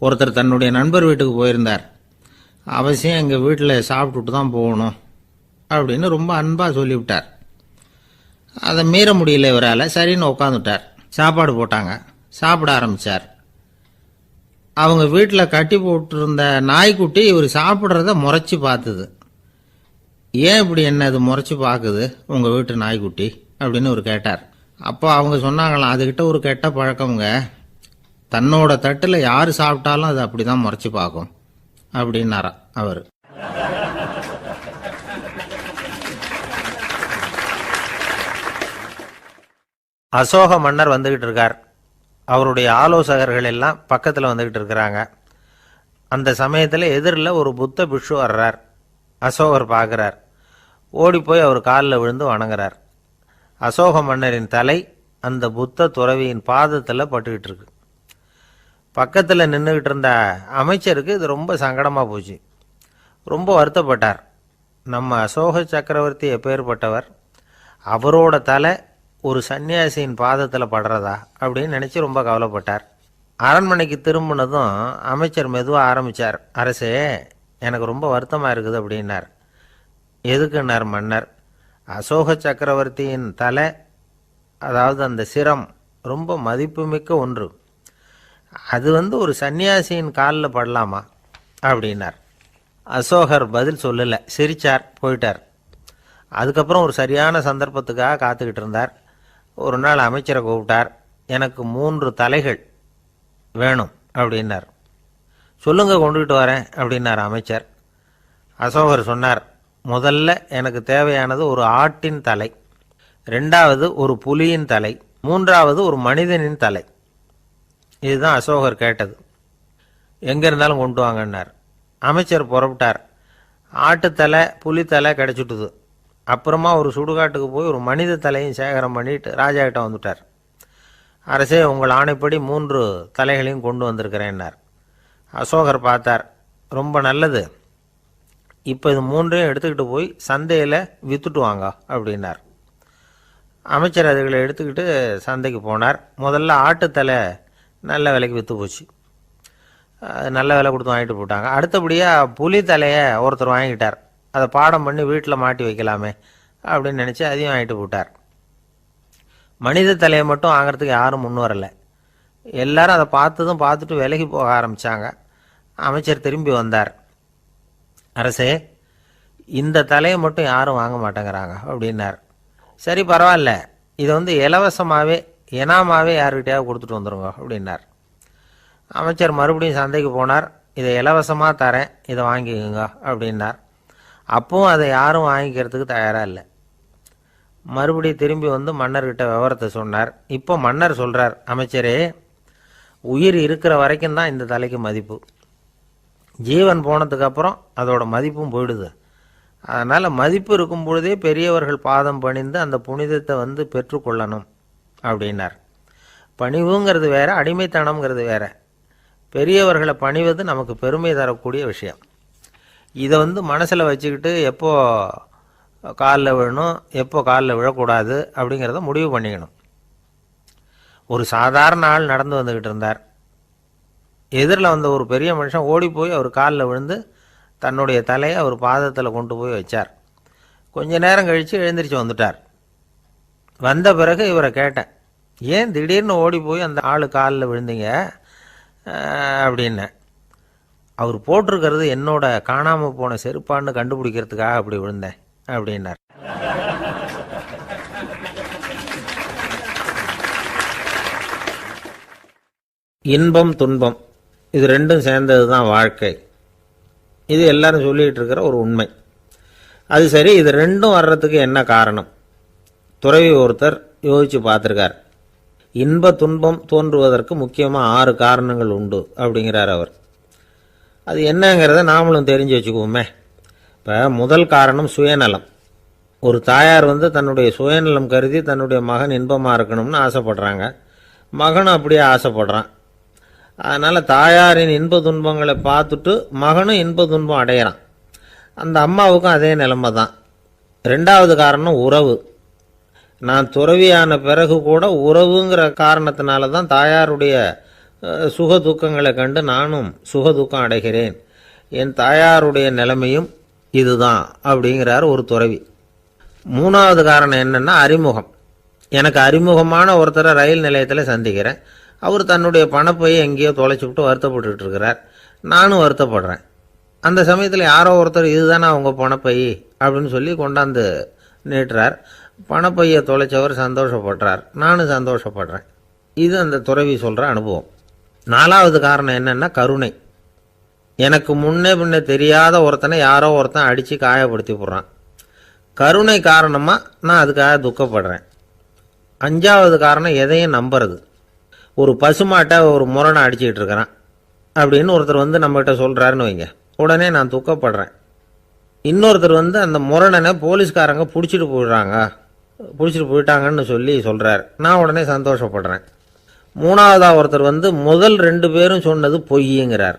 ஒருத்தர் தன்னுடைய நண்பர் வீட்டுக்கு போயிருந்தார். அவசியம் எங்கள் வீட்டில் சாப்பிட்டுட்டு தான் போகணும் அப்படின்னு ரொம்ப அன்பாக சொல்லிவிட்டார். அதை மீற முடியல இவரால். சரின்னு உட்காந்துட்டார். சாப்பாடு போட்டாங்க. சாப்பிட ஆரம்பித்தார். அவங்க வீட்டில் கட்டி போட்டிருந்த நாய்க்குட்டி இவர் சாப்பிட்றத முறைச்சி பார்த்துது. ஏன் இப்படி என்ன இது முறைச்சி பார்க்குது உங்கள் வீட்டு நாய்க்குட்டி அப்படின்னு அவர் கேட்டார். அப்போ அவங்க சொன்னாங்களாம், அதுக்கிட்ட ஒரு கெட்ட பழக்கம்ங்க, தன்னோட தட்டில் யார் சாப்பிட்டாலும் அது அப்படி தான் முறைச்சி பார்க்கும் அப்படின்னாரா அவர். அசோக மன்னர் வந்துகிட்டு இருக்கார். அவருடைய ஆலோசகர்கள் எல்லாம் பக்கத்தில் வந்துகிட்டு இருக்கிறாங்க. அந்த சமயத்தில் எதிரில் ஒரு புத்த பிக்ஷு வர்றார். அசோகர் பார்க்குறார். ஓடி போய் அவர் காலில் விழுந்து வணங்குறார். அசோக மன்னரின் தலை அந்த புத்த துறவியின் பாதத்தில் பட்டுக்கிட்டு இருக்கு. பக்கத்தில் நின்றுக்கிட்டு இருந்த அமைச்சருக்கு இது ரொம்ப சங்கடமாக போச்சு. ரொம்ப வருத்தப்பட்டார். நம்ம அசோக சக்கரவர்த்தி எப்பேற்பட்டவர், அவரோட தலை ஒரு சன்னியாசியின் பாதத்தில் படுறதா அப்படின்னு நினச்சி ரொம்ப கவலைப்பட்டார். அரண்மனைக்கு திரும்பினதும் அமைச்சர் மெதுவாக ஆரம்பித்தார். அரசே, எனக்கு ரொம்ப வருத்தமாக இருக்குது அப்படின்னார். எதுக்குன்னார் மன்னர். அசோக சக்கரவர்த்தியின் தலை, அதாவது அந்த சிரம், ரொம்ப மதிப்புமிக்க ஒன்று. அது ஒரு சன்னியாசியின் காலில் படலாமா அப்படின்னார். அசோகர் பதில் சொல்லலை, சிரிச்சார், போயிட்டார். அதுக்கப்புறம் ஒரு சரியான சந்தர்ப்பத்துக்காக காத்துக்கிட்டு இருந்தார். ஒரு நாள் அமைச்சரை கூப்பிட்டார். எனக்கு 3 தலைகள் வேணும் அப்படின்னார். சொல்லுங்க, கொண்டுகிட்டு வரேன் அப்படின்னார் அமைச்சர். அசோகர் சொன்னார், முதல்ல எனக்கு தேவையானது ஒரு ஆட்டின் தலை, 2வது ஒரு புலியின் தலை, 3வது ஒரு மனிதனின் தலை. இதுதான் அசோகர் கேட்டது. எங்கே இருந்தாலும் கொண்டு வாங்கன்னார். அமைச்சர் புறப்பட்டார். ஆட்டுத்தலை புலித்தலை கிடச்சிட்டுது. அப்புறமா ஒரு சுடுகாட்டுக்கு போய் ஒரு மனித தலையும் சேகரம் பண்ணிட்டு ராஜா கிட்ட வந்துட்டார். அரசே, உங்கள் ஆணைப்படி 3 தலைகளையும் கொண்டு வந்திருக்கிறேன்னார். அசோகர் பார்த்தார். ரொம்ப நல்லது, இப்போ இது 3ஐயும் எடுத்துக்கிட்டு போய் சந்தையில் விற்றுட்டு வாங்க அப்படின்னார். அமைச்சர் அதுகளை எடுத்துக்கிட்டு சந்தைக்கு போனார். முதல்ல ஆட்டுத்தலை நல்ல விலைக்கு விற்று போச்சு. நல்ல விலை கொடுத்து வாங்கிட்டு போட்டாங்க. அடுத்தபடியாக புலி தலையை ஒருத்தர் வாங்கிட்டார். அதை பாடம் பண்ணி வீட்டில் மாட்டி வைக்கலாமே அப்படின்னு நினச்சி அதையும் வாங்கிட்டு போட்டார். மனித தலையை மட்டும் வாங்கிறதுக்கு யாரும் முன் வரலை. எல்லாரும் அதை பார்த்துட்டு விலகி போக ஆரம்பித்தாங்க. அமைச்சர் திரும்பி வந்தார். அரசே, இந்த தலையை மட்டும் யாரும் வாங்க மாட்டேங்கிறாங்க அப்படின்னார். சரி, பரவாயில்ல, இதை இலவசமாகவே இனாமாவே யாருக்கிட்டையாவது கொடுத்துட்டு வந்துடுங்க அப்படின்னார். அமைச்சர் மறுபடியும் சந்தைக்கு போனார். இதை இலவசமாக தரேன், இதை வாங்கிக்கோங்க அப்படின்னார். அப்பவும் அதை யாரும் வாங்கிக்கிறதுக்கு தயாராக இல்லை. மறுபடியும் திரும்பி மன்னர்கிட்ட விவரத்தை சொன்னார். இப்போ மன்னர் சொல்கிறார், அமைச்சரே, உயிர் இருக்கிற வரைக்கும் தான் இந்த தலைக்கு மதிப்பு. ஜீவன் போனதுக்கப்புறம் அதோட மதிப்பும் போயிடுது. அதனால் மதிப்பு இருக்கும் பொழுதே பெரியவர்கள் பாதம் பணிந்து அந்த புனிதத்தை பெற்றுக்கொள்ளணும் அப்படின்னார். பணிவுங்கிறது வேற, அடிமைத்தனம்ங்கிறது வேற. பெரியவர்களை பணிவது நமக்கு பெருமை தரக்கூடிய விஷயம். இதை மனசில் வச்சுக்கிட்டு எப்போ காலில் விழணும், எப்போ காலில் விழக்கூடாது அப்படிங்கிறத முடிவு பண்ணிக்கணும். ஒரு சாதாரண ஆள் நடந்து வந்துக்கிட்டு இருந்தார். எதிரில் வந்த ஒரு பெரிய மனுஷன் ஓடி போய் அவர் காலில் விழுந்து தன்னுடைய தலையை அவர் பாதத்தில் கொண்டு போய் வச்சார். கொஞ்ச நேரம் கழித்து எழுந்திரிச்சு வந்துட்டார். வந்த பிறகு இவரை கேட்டேன், ஏன் திடீர்னு ஓடி போய் அந்த ஆள் காலில் விழுந்தீங்க அப்படின்னு. அவர் போட்டிருக்கிறது என்னோட காணாமல் போன செருப்பான்னு கண்டுபிடிக்கிறதுக்காக அப்படி விழுந்தேன் அப்படின்னார். இன்பம் துன்பம் இது ரெண்டும் சேர்ந்தது தான் வாழ்க்கை. இது எல்லாரும் சொல்லிகிட்டு இருக்கிற ஒரு உண்மை. அது சரி, இது ரெண்டும் வர்றதுக்கு என்ன காரணம்? துறவி ஒருத்தர் யோசித்து பார்த்துருக்கார். இன்ப துன்பம் தோன்றுவதற்கு முக்கியமாக 6 காரணங்கள் உண்டு அப்படிங்கிறார் அவர். அது என்னங்கிறத நாமளும் தெரிஞ்சு வச்சுக்குவோமே. இப்போ முதல் காரணம் சுயநலம். ஒரு தாயார் தன்னுடைய சுயநலம் கருதி தன்னுடைய மகன் இன்பமாக இருக்கணும்னு ஆசைப்படுறாங்க. மகனும் அப்படியே ஆசைப்படுறான். அதனால் தாயாரின் இன்ப துன்பங்களை பார்த்துட்டு மகனும் இன்ப துன்பம் அடையிறான். அந்த அம்மாவுக்கும் அதே நிலைமை தான். 2வது காரணம் உறவு. நான் துறவியான பிறகு கூட உறவுங்கிற காரணத்தினால தான் தாயாருடைய சுக துக்கங்களை கண்டு நானும் சுக துக்கம் அடைகிறேன், என் தாயாருடைய நிலைமையும் இதுதான் அப்படிங்கிறார் ஒரு துறவி. மூணாவது காரணம் என்னென்னா அறிமுகம். எனக்கு அறிமுகமான ஒருத்தரை ரயில் நிலையத்தில் சந்திக்கிறேன். அவர் தன்னுடைய பணப்பையை எங்கேயோ தொலைச்சிவிட்டு வருத்தப்பட்டுக்கிட்டு இருக்கிறார். நானும் வருத்தப்படுறேன். அந்த சமயத்தில் யாரோ ஒருத்தர் இதுதானே அவங்க பணப்பை அப்படின்னு சொல்லி கொண்டாந்து நீட்டுறார். பணப்பையை தொலைச்சவர் சந்தோஷப்படுறார், நானும் சந்தோஷப்படுறேன். இது அந்த துறவி சொல்கிற அனுபவம். நாலாவது காரணம் என்னென்னா கருணை. எனக்கு முன்னே பின்னே தெரியாத ஒருத்தனை யாரோ ஒருத்தன் அடித்து காயப்படுத்தி போடுறான். கருணை காரணமாக நான் அதுக்காக துக்கப்படுறேன். அஞ்சாவது காரணம் எதையும் நம்புறது. ஒரு பசுமாட்டை ஒரு முரணை அடிச்சுக்கிட்டு இருக்கிறான் அப்படின்னு ஒருத்தர் வந்து நம்மகிட்ட சொல்கிறாருன்னு வைங்க, உடனே நான் துக்கப்படுறேன். இன்னொருத்தர் வந்து அந்த முரணனை போலீஸ்காரங்க பிடிச்சிட்டு போயிட்டாங்கன்னு சொல்லி சொல்கிறார், நான் உடனே சந்தோஷப்படுறேன். மூணாவதாக ஒருத்தர் வந்து முதல் 2 பேரும் சொன்னது பொய்யுங்கிறார்.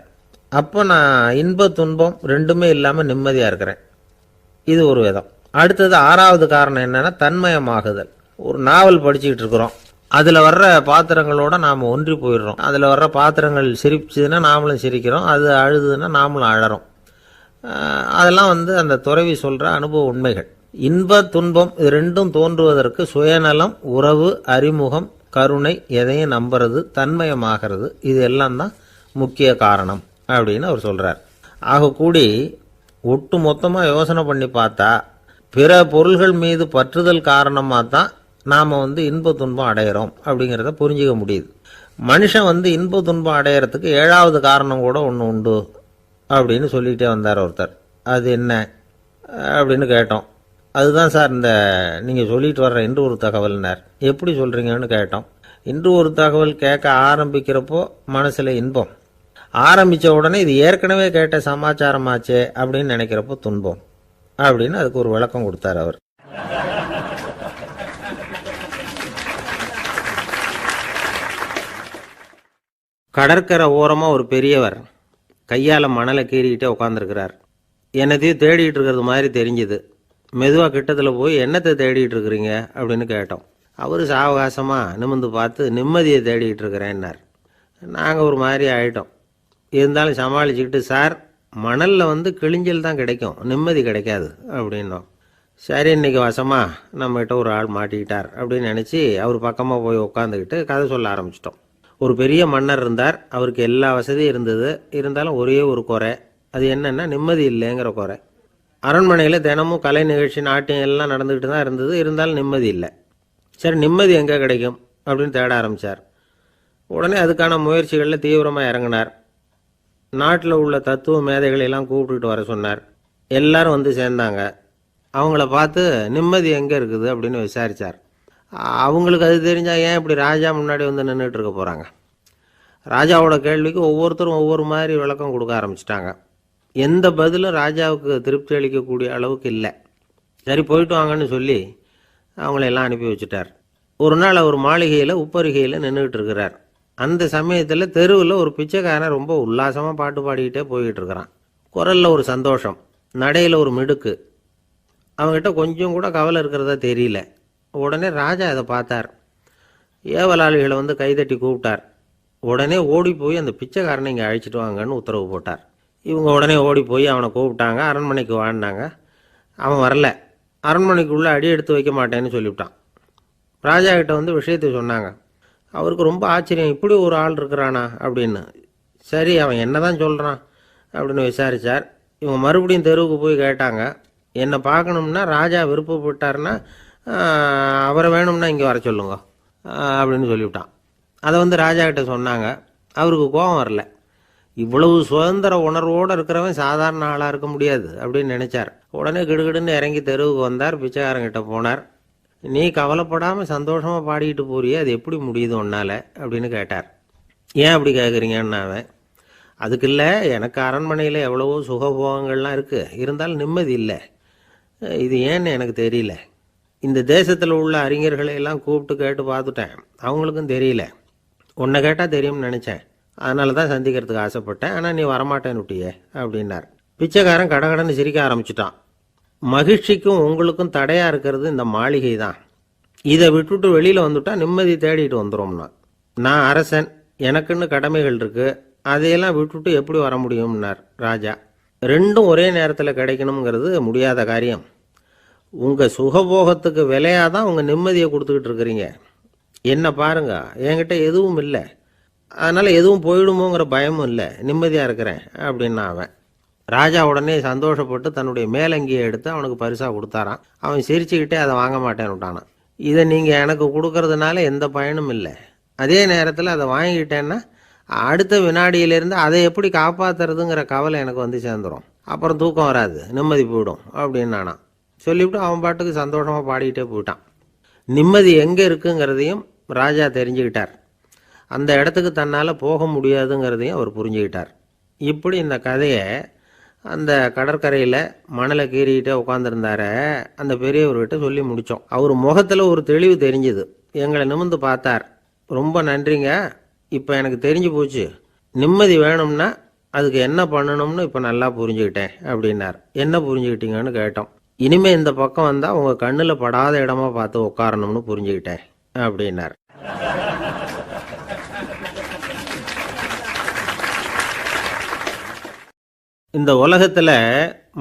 அப்போ நான் இன்ப துன்பம் ரெண்டுமே இல்லாமல் நிம்மதியாக இருக்கிறேன். இது ஒரு விதம். அடுத்தது 6வது காரணம் என்னென்னா தன்மயமாகுதல். ஒரு நாவல் படிச்சுக்கிட்டு இருக்கிறோம், அதில் வர்ற பாத்திரங்களோட நாம் ஒன்றி போயிடுறோம். அதில் வர்ற பாத்திரங்கள் சிரிச்சுதுன்னா நாமளும் சிரிக்கிறோம், அது அழுதுன்னா நாமளும் அழறோம். அதெல்லாம் வந்து அந்த துறவி சொல்கிற அனுபவ உண்மைகள். இன்ப துன்பம் இது ரெண்டும் தோன்றுவதற்கு சுயநலம், உறவு, அறிமுகம், கருணை, எதையும் நம்புறது, தன்மயமாகிறது, இது எல்லாம் தான் முக்கிய காரணம் அப்படின்னு அவர் சொல்கிறார். ஆக கூடி ஒட்டு மொத்தமாக யோசனை பண்ணி பார்த்தா பிற பொருள்கள் மீது பற்றுதல் காரணமாக தான் நாம் வந்து இன்ப துன்பம் அடையிறோம் அப்படிங்கிறத புரிஞ்சிக்க முடியுது. மனுஷன் வந்து இன்ப துன்பம் அடையிறதுக்கு 7வது காரணம் கூட ஒன்று உண்டு அப்படின்னு சொல்லிகிட்டே வந்தார் ஒருத்தர். அது என்ன அப்படின்னு கேட்டோம். அதுதான் சார் இந்த நீங்கள் சொல்லிட்டு வர்ற இன்று ஒரு தகவல்னார். எப்படி சொல்கிறீங்கன்னு கேட்டோம். இன்று ஒரு தகவல் கேட்க ஆரம்பிக்கிறப்போ மனசில் இன்பம், ஆரம்பித்த உடனே இது ஏற்கனவே கேட்ட சமாச்சாரமாச்சே அப்படின்னு நினைக்கிறப்போ துன்பம் அப்படின்னு அதுக்கு ஒரு விளக்கம் கொடுத்தார் அவர். கடற்கரை ஓரமாக ஒரு பெரியவர் கையால் மணலை கீறிக்கிட்டே உட்காந்துருக்கிறார். என்னத்தையும் தேடிட்டு இருக்கிறது மாதிரி தெரிஞ்சுது. மெதுவாக கிட்டத்தில் போய் என்னத்தை தேடிட்டு இருக்கிறீங்க அப்படின்னு கேட்டோம். அவர் சாவகாசமாக நிமிர்ந்து பார்த்து நிம்மதியை தேடிட்டு இருக்கிறேன்னார். நாங்கள் ஒரு மாதிரி ஆகிட்டோம். இருந்தாலும் சமாளிச்சுக்கிட்டு, சார் மணலில் வந்து கிழிஞ்சல் தான் கிடைக்கும், நிம்மதி கிடைக்காது அப்படின்னோம். சரி, இன்றைக்கி வசமாக நம்மகிட்ட ஒரு ஆள் மாட்டிக்கிட்டார் அப்படின்னு நினச்சி அவர் பக்கமாக போய் உட்காந்துக்கிட்டு கதை சொல்ல ஆரம்பிச்சிட்டோம். ஒரு பெரிய மன்னர் இருந்தார். அவருக்கு எல்லா வசதியும் இருந்தது. இருந்தாலும் ஒரே ஒரு குறை. அது என்னென்னா நிம்மதி இல்லைங்கிற குறை. அரண்மனையில் தினமும் கலை நிகழ்ச்சி, நாட்டியம் எல்லாம் நடந்துக்கிட்டு தான் இருந்தது. இருந்தாலும் நிம்மதி இல்லை. சரி, நிம்மதி எங்கே கிடைக்கும் அப்படின்னு தேட ஆரம்பித்தார். உடனே அதுக்கான முயற்சிகளில் தீவிரமாக இறங்கினார். நாட்டில் உள்ள தத்துவ மேதைகளெல்லாம் கூப்பிட்டுட்டு வர சொன்னார். எல்லாரும் வந்து சேர்ந்தாங்க. அவங்கள பார்த்து நிம்மதி எங்கே இருக்குது அப்படின்னு விசாரித்தார். அவங்களுக்கு அது தெரிஞ்சால் ஏன் இப்படி ராஜா முன்னாடி வந்து நின்றுட்டு இருக்க போகிறாங்க? ராஜாவோட கேள்விக்கு ஒவ்வொருத்தரும் ஒவ்வொரு மாதிரி விளக்கம் கொடுக்க ஆரம்பிச்சிட்டாங்க. எந்த பதிலும் ராஜாவுக்கு திருப்தி அளிக்கக்கூடிய அளவுக்கு இல்லை. சரி, போயிட்டு வாங்கன்னு சொல்லி அவங்களெல்லாம் அனுப்பி வச்சுட்டார். ஒரு நாள் அவர் மாளிகையில் உப்பருகையில் நின்றுக்கிட்டு இருக்கிறார். அந்த சமயத்தில் தெருவில் ஒரு பிச்சைக்காரன் ரொம்ப உல்லாசமாக பாட்டு பாடிக்கிட்டே போய்கிட்டு இருக்கிறான். குரலில் ஒரு சந்தோஷம், நடையில் ஒரு மிடுக்கு. அவங்ககிட்ட கொஞ்சம் கூட கவலை இருக்கிறதா தெரியல. உடனே ராஜா அதை பார்த்தார். ஏவலாளிகளை வந்து கைதட்டி கூப்பிட்டார். உடனே ஓடி போய் அந்த பிச்சைக்காரனை இங்கே அழைச்சிட்டு வாங்கன்னு உத்தரவு போட்டார். இவங்க உடனே ஓடி போய் அவனை கூப்பிட்டாங்க. அரண்மனைக்கு வாழ்ந்தாங்க. அவன் வரல. அரண்மனைக்குள்ளே அடி எடுத்து வைக்க மாட்டேன்னு சொல்லிவிட்டான். ராஜா கிட்ட வந்து விஷயத்தை சொன்னாங்க. அவருக்கு ரொம்ப ஆச்சரியம், இப்படி ஒரு ஆள் இருக்கிறானா அப்படின்னு. சரி, அவன் என்ன தான் சொல்கிறான் அப்படின்னு விசாரித்தார். இவங்க மறுபடியும் தெருவுக்கு போய் கேட்டாங்க. என்னை பார்க்கணும்னா ராஜா விருப்பப்பட்டார்னா அவரை வேணும்னா இங்கே வர சொல்லுங்க அப்படின்னு சொல்லிவிட்டான். அதை வந்து ராஜா கிட்ட சொன்னாங்க. அவருக்கு கோபம் வரல. இவ்வளவு சுதந்திர உணர்வோடு இருக்கிறவன் சாதாரண ஆளாக இருக்க முடியாது அப்படின்னு நினைச்சார். உடனே கிடுகிடுன்னு இறங்கி தெருவுக்கு வந்தார். பிச்சைக்காரங்கிட்ட போனார். நீ கவலைப்படாமல் சந்தோஷமாக பாடிக்கிட்டு போறியே, அது எப்படி முடியுது உன்னால அப்படின்னு கேட்டார். ஏன் அப்படி கேட்குறீங்கன்னு அவன், அதுக்கு இல்லை, எனக்கு அரண்மனையில் எவ்வளவோ சுகபோகங்கள்லாம் இருக்குது, இருந்தாலும் நிம்மதி இல்லை. இது ஏன்னு எனக்கு தெரியல. இந்த தேசத்தில் உள்ள அறிஞர்களை எல்லாம் கூப்பிட்டு கேட்டு பார்த்துட்டேன், அவங்களுக்கும் தெரியல. உன்னை கேட்டால் தெரியும்னு நினச்சேன், அதனால தான் சந்திக்கிறதுக்கு ஆசைப்பட்டேன். ஆனால் நீ வரமாட்டேன்னு விட்டியே அப்படின்னார். பிச்சைக்காரன் கடகடன்னு சிரிக்க ஆரம்பிச்சிட்டான். மகிழ்ச்சிக்கும் உங்களுக்கும் தடையாக இருக்கிறது இந்த மாளிகை தான். இதை விட்டுட்டு வெளியில் வந்துட்டா நிம்மதி தேடிட்டு வந்துடும்னா. நான் அரசன், எனக்குன்னு கடமைகள் இருக்குது, அதையெல்லாம் விட்டுட்டு எப்படி வர முடியும்னார் ராஜா. ரெண்டும் ஒரே நேரத்தில் கிடைக்கணுங்கிறது முடியாத காரியம். உங்கள் சுகபோகத்துக்கு விலையாக தான் உங்கள் நிம்மதியை கொடுத்துக்கிட்டு இருக்கிறீங்க. என்ன பாருங்க, என்கிட்ட எதுவும் இல்லை, அதனால் எதுவும் போயிடுமோங்கிற பயமும் இல்லை, நிம்மதியாக இருக்கிறேன் அப்படின்னா அவன். ராஜா உடனே சந்தோஷப்பட்டு தன்னுடைய மேலங்கியை எடுத்து அவனுக்கு பரிசாக கொடுத்தாரான். அவன் சிரிச்சுக்கிட்டே அதை வாங்க மாட்டேன்னு விட்டானான். இதை நீங்கள் எனக்கு கொடுக்கறதுனால எந்த பயனும் இல்லை, அதே நேரத்தில் அதை வாங்கிக்கிட்டேன்னா அடுத்த வினாடியிலேருந்து அதை எப்படி காப்பாற்றுறதுங்கிற கவலை எனக்கு வந்து சேர்ந்துடும், அப்புறம் தூக்கம் வராது, நிம்மதி போயிடும் அப்படின்னு நானான். சொல்லிவிட்டு அவன் பாட்டுக்கு சந்தோஷமாக பாடிக்கிட்டே போயிட்டான். நிம்மதி எங்கே இருக்குங்கிறதையும் ராஜா தெரிஞ்சுக்கிட்டார். அந்த இடத்துக்கு தன்னால் போக முடியாதுங்கிறதையும் அவர் புரிஞ்சுக்கிட்டார். இப்படி இந்த கதையை அந்த கடற்கரையில் மணலை கீறிக்கிட்டே உட்காந்துருந்தார அந்த பெரியவர்கிட்ட சொல்லி முடித்தோம். அவர் முகத்தில் ஒரு தெளிவு தெரிஞ்சுது. எங்களை நிமிர்ந்து பார்த்தார். ரொம்ப நன்றிங்க, இப்போ எனக்கு தெரிஞ்சு போச்சு, நிம்மதி வேணும்னா அதுக்கு என்ன பண்ணணும்னு இப்போ நல்லா புரிஞ்சுக்கிட்டேன் அப்படின்னார். என்ன புரிஞ்சுக்கிட்டீங்கன்னு கேட்டோம். இனிமே இந்த பக்கம் வந்தால் உங்கள் கண்ணில் படாத இடமா பார்த்து உட்காரணும்னு புரிஞ்சுக்கிட்டேன் அப்படின்னார். இந்த உலகத்தில்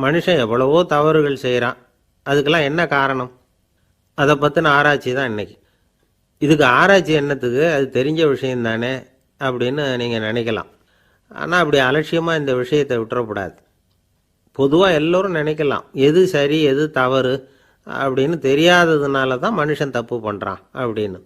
மனுஷன் எவ்வளவோ தவறுகள் செய்கிறான். அதுக்கெல்லாம் என்ன காரணம்? அதை பற்றின ஆராய்ச்சி தான் இன்னைக்கு. இதுக்கு ஆராய்ச்சி என்னத்துக்கு, அது தெரிஞ்ச விஷயம் தானே அப்படின்னு நீங்கள் நினைக்கலாம். ஆனால் அப்படி அலட்சியமாக இந்த விஷயத்தை விட்டுறக்கூடாது. பொதுவாக எல்லோரும் நினைக்கலாம் எது சரி எது தவறு அப்படின்னு தெரியாததுனால தான் மனுஷன் தப்பு பண்ணுறான் அப்படின்னு.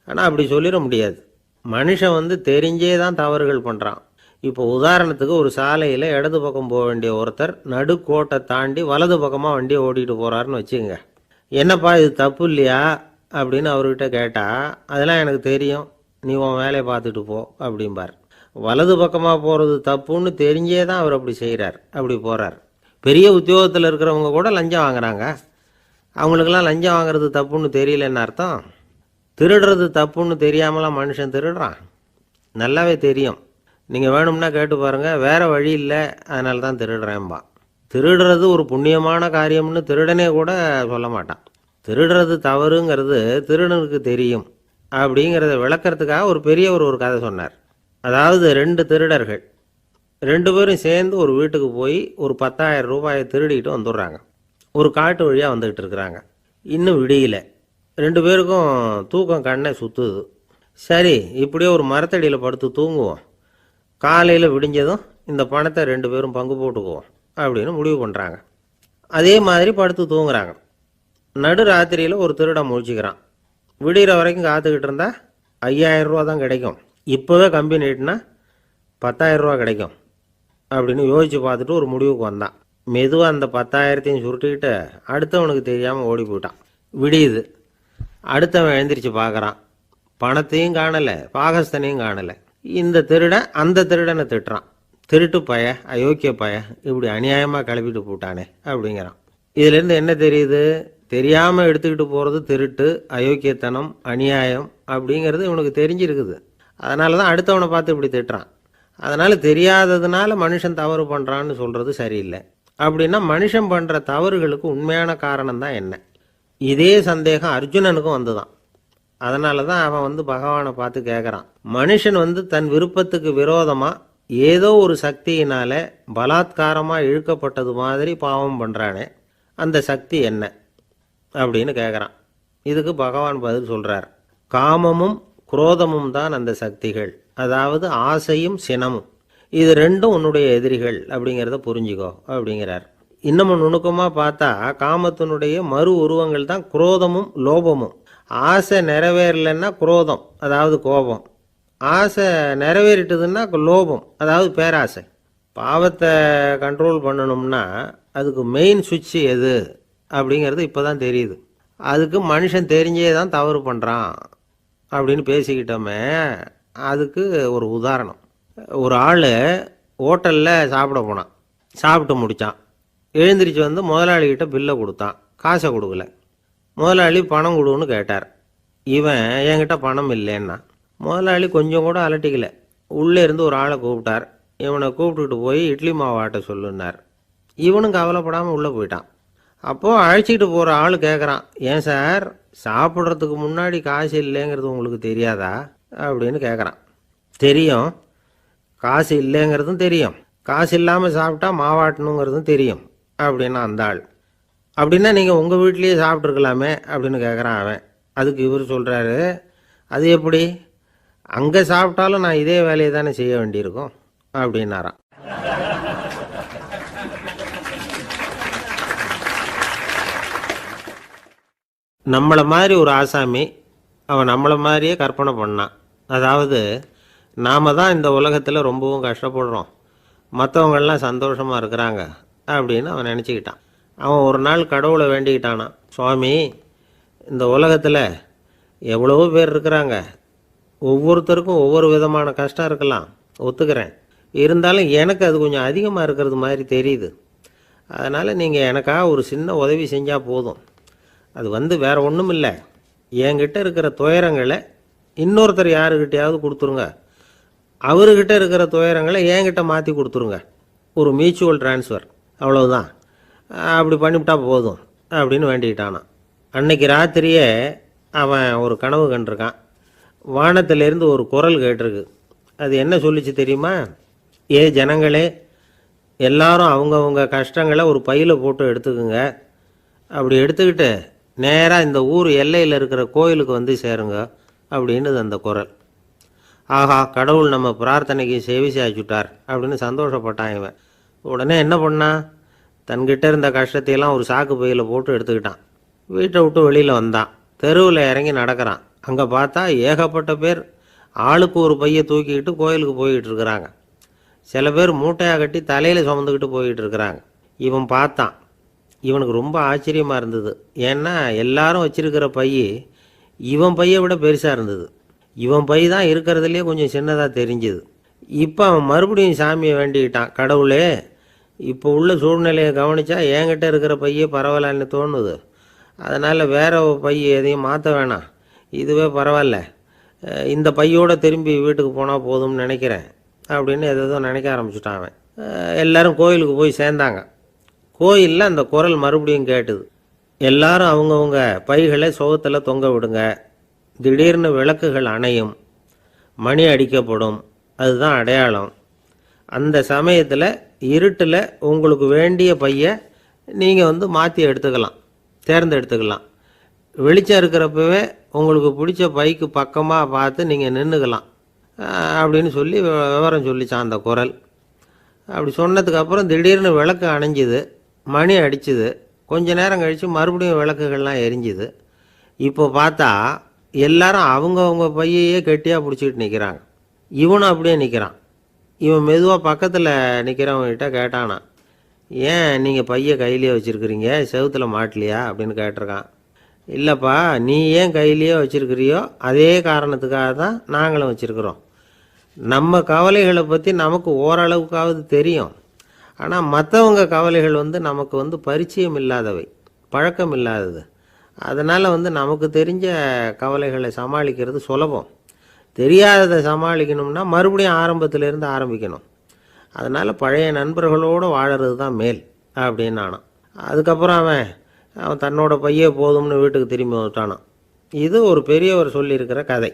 ஆனால் அப்படி சொல்லிட முடியாது. மனுஷன் தெரிஞ்சே தான் தவறுகள் பண்ணுறான். இப்போ உதாரணத்துக்கு ஒரு சாலையில் இடது பக்கம் போக வேண்டிய ஒருத்தர் நடுக்கோட்டை தாண்டி வலது பக்கமாக வண்டியை ஓட்டிகிட்டு போகிறாருன்னு வச்சுக்கோங்க. என்னப்பா இது தப்பு இல்லையா அப்படின்னு அவர்கிட்ட கேட்டால், அதெல்லாம் எனக்கு தெரியும், நீ உன் வேலையை பார்த்துட்டு போ அப்படிம்பார். வலது பக்கமாக போகிறது தப்புன்னு தெரிஞ்சே தான் அவர் அப்படி செய்கிறார், அப்படி போகிறார். பெரிய உத்தியோகத்தில் இருக்கிறவங்க கூட லஞ்சம் வாங்குறாங்க. அவங்களுக்கெல்லாம் லஞ்சம் வாங்குறது தப்புன்னு தெரியலன்னு அர்த்தம். திருடுறது தப்புன்னு தெரியாமலாம் மனுஷன் திருடுறான், நல்லாவே தெரியும். நீங்கள் வேணும்னா கேட்டு பாருங்கள், வேறு வழி இல்லை அதனால தான் திருடுறேன்பா. திருடுறது ஒரு புண்ணியமான காரியம்னு திருடனே கூட சொல்ல மாட்டான். திருடுறது தவறுங்கிறது திருடனுக்கு தெரியும் அப்படிங்கிறத விளக்கிறதுக்காக ஒரு பெரியவர் ஒரு கதை சொன்னார். அதாவது 2 திருடர்கள் 2 பேரும் சேர்ந்து ஒரு வீட்டுக்கு போய் ஒரு 10,000 ரூபாயை திருடிக்கிட்டு வந்துடுறாங்க. ஒரு காட்டு வழியாக வந்துக்கிட்டு இருக்கிறாங்க. இன்னும் விடியல. 2 பேருக்கும் தூக்கம் கண்ணை சுற்றுது. சரி, இப்படியே ஒரு மரத்தடியில் படுத்து தூங்குவோம், காலையில் விடிஞ்சதும் இந்த பணத்தை 2 பேரும் பங்கு போட்டுக்குவோம் அப்படின்னு முடிவு பண்ணுறாங்க. அதே மாதிரி படுத்து தூங்குறாங்க. நடு ராத்திரியில் ஒரு திருடன் முழிச்சிக்கிறான். விடிகிற வரைக்கும் காத்துக்கிட்டு இருந்தால் 5,000 ரூபா தான் கிடைக்கும், இப்போவே கம்பி நீட்டினா 10,000 ரூபா கிடைக்கும் அப்படின்னு யோசித்து பார்த்துட்டு ஒரு முடிவுக்கு வந்தான். மெதுவாக அந்த 10,000த்தையும் சுருட்டிக்கிட்டு அடுத்தவனுக்கு தெரியாமல் ஓடி போயிட்டான். விடியுது. அடுத்தவன் எழுந்திரிச்சு பார்க்குறான். பணத்தையும் காணலை, பாகஸ்தனையும் காணலை. இந்த திருடன் அந்த திருடனை திட்டுறான். திருட்டு பய, அயோக்கிய பய, இப்படி அநியாயமாக கிளப்பிட்டு போட்டானே அப்படிங்கிறான். இதுலேருந்து என்ன தெரியுது? தெரியாமல் எடுத்துக்கிட்டு போகிறது திருட்டு, அயோக்கியத்தனம், அநியாயம் அப்படிங்கிறது இவனுக்கு தெரிஞ்சிருக்குது. அதனால தான் அடுத்தவனை பார்த்து இப்படி திட்டுறான். அதனால் தெரியாததுனால மனுஷன் தவறு பண்ணுறான்னு சொல்கிறது சரியில்லை. அப்படின்னா மனுஷன் பண்ணுற தவறுகளுக்கு உண்மையான காரணம் தான் என்ன? இதே சந்தேகம் அர்ஜுனனுக்கும் வந்துதான். அதனால தான் அவன் பகவானை பார்த்து கேட்குறான். மனுஷன் தன் விருப்பத்துக்கு விரோதமாக ஏதோ ஒரு சக்தியினால பலாத்காரமாக இழுக்கப்பட்டது மாதிரி பாவம் பண்ணுறானே, அந்த சக்தி என்ன அப்படின்னு கேட்குறான். இதுக்கு பகவான் பதில் சொல்கிறார். காமமும் குரோதமும் தான் அந்த சக்திகள், அதாவது ஆசையும் சினமும். இது ரெண்டும் உன்னுடைய எதிரிகள் அப்படிங்கிறத புரிஞ்சுக்கோ அப்படிங்கிறார். இன்னமும் நுணுக்கமாக பார்த்தா காமத்தினுடைய மறு உருவங்கள் தான் குரோதமும் லோபமும். ஆசை நிறைவேறலைன்னா குரோதம், அதாவது கோபம். ஆசை நிறைவேறிட்டதுன்னா லோபம், அதாவது பேராசை. பாவத்தை கண்ட்ரோல் பண்ணணும்னா அதுக்கு மெயின் சுவிட்ச் எது அப்படிங்கிறது இப்போ தான் தெரியுது. அதுக்கு மனுஷன் தெரிஞ்சே தான் தவறு பண்ணுறான் அப்படின்னு பேசிக்கிட்டோமே. அதுக்கு ஒரு உதாரணம். ஒரு ஆள் ஹோட்டலில் சாப்பிட போனான். சாப்பிட்டு முடித்தான். எழுந்திரிச்சு முதலாளிகிட்ட பில்லை கொடுத்தான். காசை கொடுக்கல. முதலாளி பணம் கொடுன்னு கேட்டார். இவன் என்கிட்ட பணம் இல்லைன்னா. முதலாளி கொஞ்சம் கூட அலட்டிக்கல. உள்ளே இருந்து ஒரு ஆளை கூப்பிட்டார். இவனை கூப்பிட்டுட்டு போய் இட்லி மாவு ஆட்ட சொல்லுன்னார். இவனும் கவலைப்படாமல் உள்ளே போயிட்டான். அப்போது அழைச்சிக்கிட்டு போகிற ஆள் கேட்குறான், ஏன் சார் சாப்பிட்றதுக்கு முன்னாடி காசு இல்லைங்கிறது உங்களுக்கு தெரியாதா அப்படின்னு கேட்குறான். தெரியும். காசு இல்லைங்கிறதும் தெரியும். காசு இல்லாமல் சாப்பிட்டா மாவாட்டணுங்கிறதும் தெரியும் அப்படின்னா அந்த ஆள். அப்படின்னா நீங்கள் உங்கள் வீட்லேயே சாப்பிட்ருக்கலாமே அப்படின்னு கேட்குறான் அவன். அதுக்கு இவர் சொல்கிறாரு, அது எப்படி, அங்கே சாப்பிட்டாலும் நான் இதே வேலையை தானே செய்ய வேண்டியிருக்கும் அப்படின்னாராம். நம்மளை மாதிரி ஒரு ஆசாமி அவன் நம்மளை மாதிரியே கற்பனை பண்ணான். அதாவது நாம் தான் இந்த உலகத்தில் ரொம்பவும் கஷ்டப்படுறோம், மற்றவங்கள்லாம் சந்தோஷமாக இருக்கிறாங்க அப்படின்னு அவன் நினச்சிக்கிட்டான். அவன் ஒரு நாள் கடவுளை வேண்டிக்கிட்டானான், சுவாமி, இந்த உலகத்தில் எவ்வளவோ பேர் இருக்கிறாங்க, ஒவ்வொருத்தருக்கும் ஒவ்வொரு விதமான கஷ்டம் இருக்கலாம், ஒத்துக்கிறேன். இருந்தாலும் எனக்கு அது கொஞ்சம் அதிகமாக இருக்கிறது மாதிரி தெரியுது. அதனால் நீங்கள் எனக்காக ஒரு சின்ன உதவி செஞ்சால் போதும். அது வேறு ஒன்றும் இல்லை, என்கிட்ட இருக்கிற துயரங்களை இன்னொருத்தர் யாருக்கிட்டையாவது கொடுத்துருங்க, அவர்கிட்ட இருக்கிற துயரங்களை என்கிட்ட மாற்றி கொடுத்துருங்க. ஒரு மியூச்சுவல் டிரான்ஸ்ஃபர், அவ்வளவுதான். அப்படி பண்ணிவிட்டா போதும் அப்படின்னு வேண்டிக்கிட்டானான். அன்னைக்கு ராத்திரியே அவன் ஒரு கனவு கண்டிருக்கான். வானத்திலேருந்து ஒரு குரல் கேட்டிருக்கு. அது என்ன சொல்லிச்சு தெரியுமா? ஏ ஜனங்களே, எல்லாரும் அவங்கவுங்க கஷ்டங்களை ஒரு பையில் போட்டு எடுத்துக்குங்க. அப்படி எடுத்துக்கிட்டு நேராக இந்த ஊர் எல்லையில் இருக்கிற கோயிலுக்கு வந்து சேருங்க அப்படின்னுது அந்த குரல். ஆஹா, கடவுள் நம்ம பிரார்த்தனைக்கு செவி சாய்ச்சுட்டார் அப்படின்னு சந்தோஷப்பட்டான் இவன். உடனே என்ன பண்ணான், தன்கிட்ட இருந்த கஷ்டத்தையெல்லாம் ஒரு சாக்கு பையில் போட்டு எடுத்துக்கிட்டான். வீட்டை விட்டு வெளியில் வந்தான். தெருவில் இறங்கி நடக்கிறான். அங்கே பார்த்தா ஏகப்பட்ட பேர் ஆளுக்கு ஒரு பையை தூக்கிக்கிட்டு கோயிலுக்கு போய்கிட்டு இருக்கிறாங்க. சில பேர் மூட்டையாக கட்டி தலையில் சுமந்துக்கிட்டு போய்கிட்டு இருக்கிறாங்க. இவன் பார்த்தான். இவனுக்கு ரொம்ப ஆச்சரியமாக இருந்தது. ஏன்னா எல்லாரும் வச்சிருக்கிற பை இவன் பையை விட பெருசாக இருந்தது. இவன் பை தான் இருக்கிறதுலே கொஞ்சம் சின்னதாக தெரிஞ்சுது. இப்போ அவன் மறுபடியும் சாமியை வேண்டிக்கிட்டான், கடவுளே, இப்போ உள்ள சூழ்நிலையை கவனித்தா என்கிட்ட இருக்கிற பையே பரவாயில்லன்னு தோணுது. அதனால் வேற பை எதையும் மாற்ற வேணாம், இதுவே பரவாயில்ல, இந்த பையோடு திரும்பி வீட்டுக்கு போனால் போதும்னு நினைக்கிறேன் அப்படின்னு எதோ நினைக்க ஆரம்பிச்சுட்டான் அவன். எல்லோரும் கோயிலுக்கு போய் சேர்ந்தாங்க. கோயிலில் அந்த குரல் மறுபடியும் கேட்டுது. எல்லாரும் அவங்கவுங்க பைகளை சோகத்தில் தொங்க விடுங்க, திடீர்னு விளக்குகள் அணையும், மணி அடிக்கப்படும், அதுதான் அடையாளம். அந்த சமயத்தில் இருட்டில் உங்களுக்கு வேண்டிய பையை நீங்கள் மாற்றி எடுத்துக்கலாம், தேர்ந்தெடுத்துக்கலாம். வெளிச்சம் இருக்கிறப்பவே உங்களுக்கு பிடிச்ச பைக்கு பக்கமாக பார்த்து நீங்கள் நின்றுக்கலாம் அப்படின்னு சொல்லி விவரம் சொல்லிச்சான் அந்த குரல். அப்படி சொன்னதுக்கப்புறம் திடீர்னு விளக்கு அணைஞ்சிது, மணி அடிச்சுது. கொஞ்ச நேரம் கழித்து மறுபடியும் விளக்குகள்லாம் எரிஞ்சுது. இப்போ பார்த்தா எல்லாரும் அவங்கவுங்க பையையே கெட்டியாக பிடிச்சிக்கிட்டு நிற்கிறாங்க. இவனும் அப்படியே நிற்கிறான். இவன் மெதுவாக பக்கத்தில் நிற்கிறவங்ககிட்ட கேட்டானா, ஏன் நீங்கள் பையை கையிலேயே வச்சுருக்கிறீங்க, செவுத்தில் மாட்டலையா அப்படின்னு கேட்டிருக்கான். இல்லைப்பா, நீ ஏன் கையிலேயே வச்சுருக்கிறியோ அதே காரணத்துக்காக தான் நாங்களும் வச்சுருக்குறோம். நம்ம கவலைகளை பற்றி நமக்கு ஓரளவுக்காவது தெரியும், ஆனால் மற்றவங்க கவலைகள் நமக்கு பரிச்சயம் இல்லாதவை, பழக்கம் இல்லாதது. அதனால் நமக்கு தெரிஞ்ச கவலைகளை சமாளிக்கிறது சுலபம். தெரியாததை சமாளிக்கணும்னா மறுபடியும் ஆரம்பத்திலேருந்து ஆரம்பிக்கணும். அதனால் பழைய நண்பர்களோடு வாழறது தான் மேல் அப்படின்னு நானான். அதுக்கப்புறம் அவன் தன்னோட பையே போதும்னு வீட்டுக்கு திரும்பி வந்துட்டானான். இது ஒரு பெரியவர் சொல்லியிருக்கிற கதை.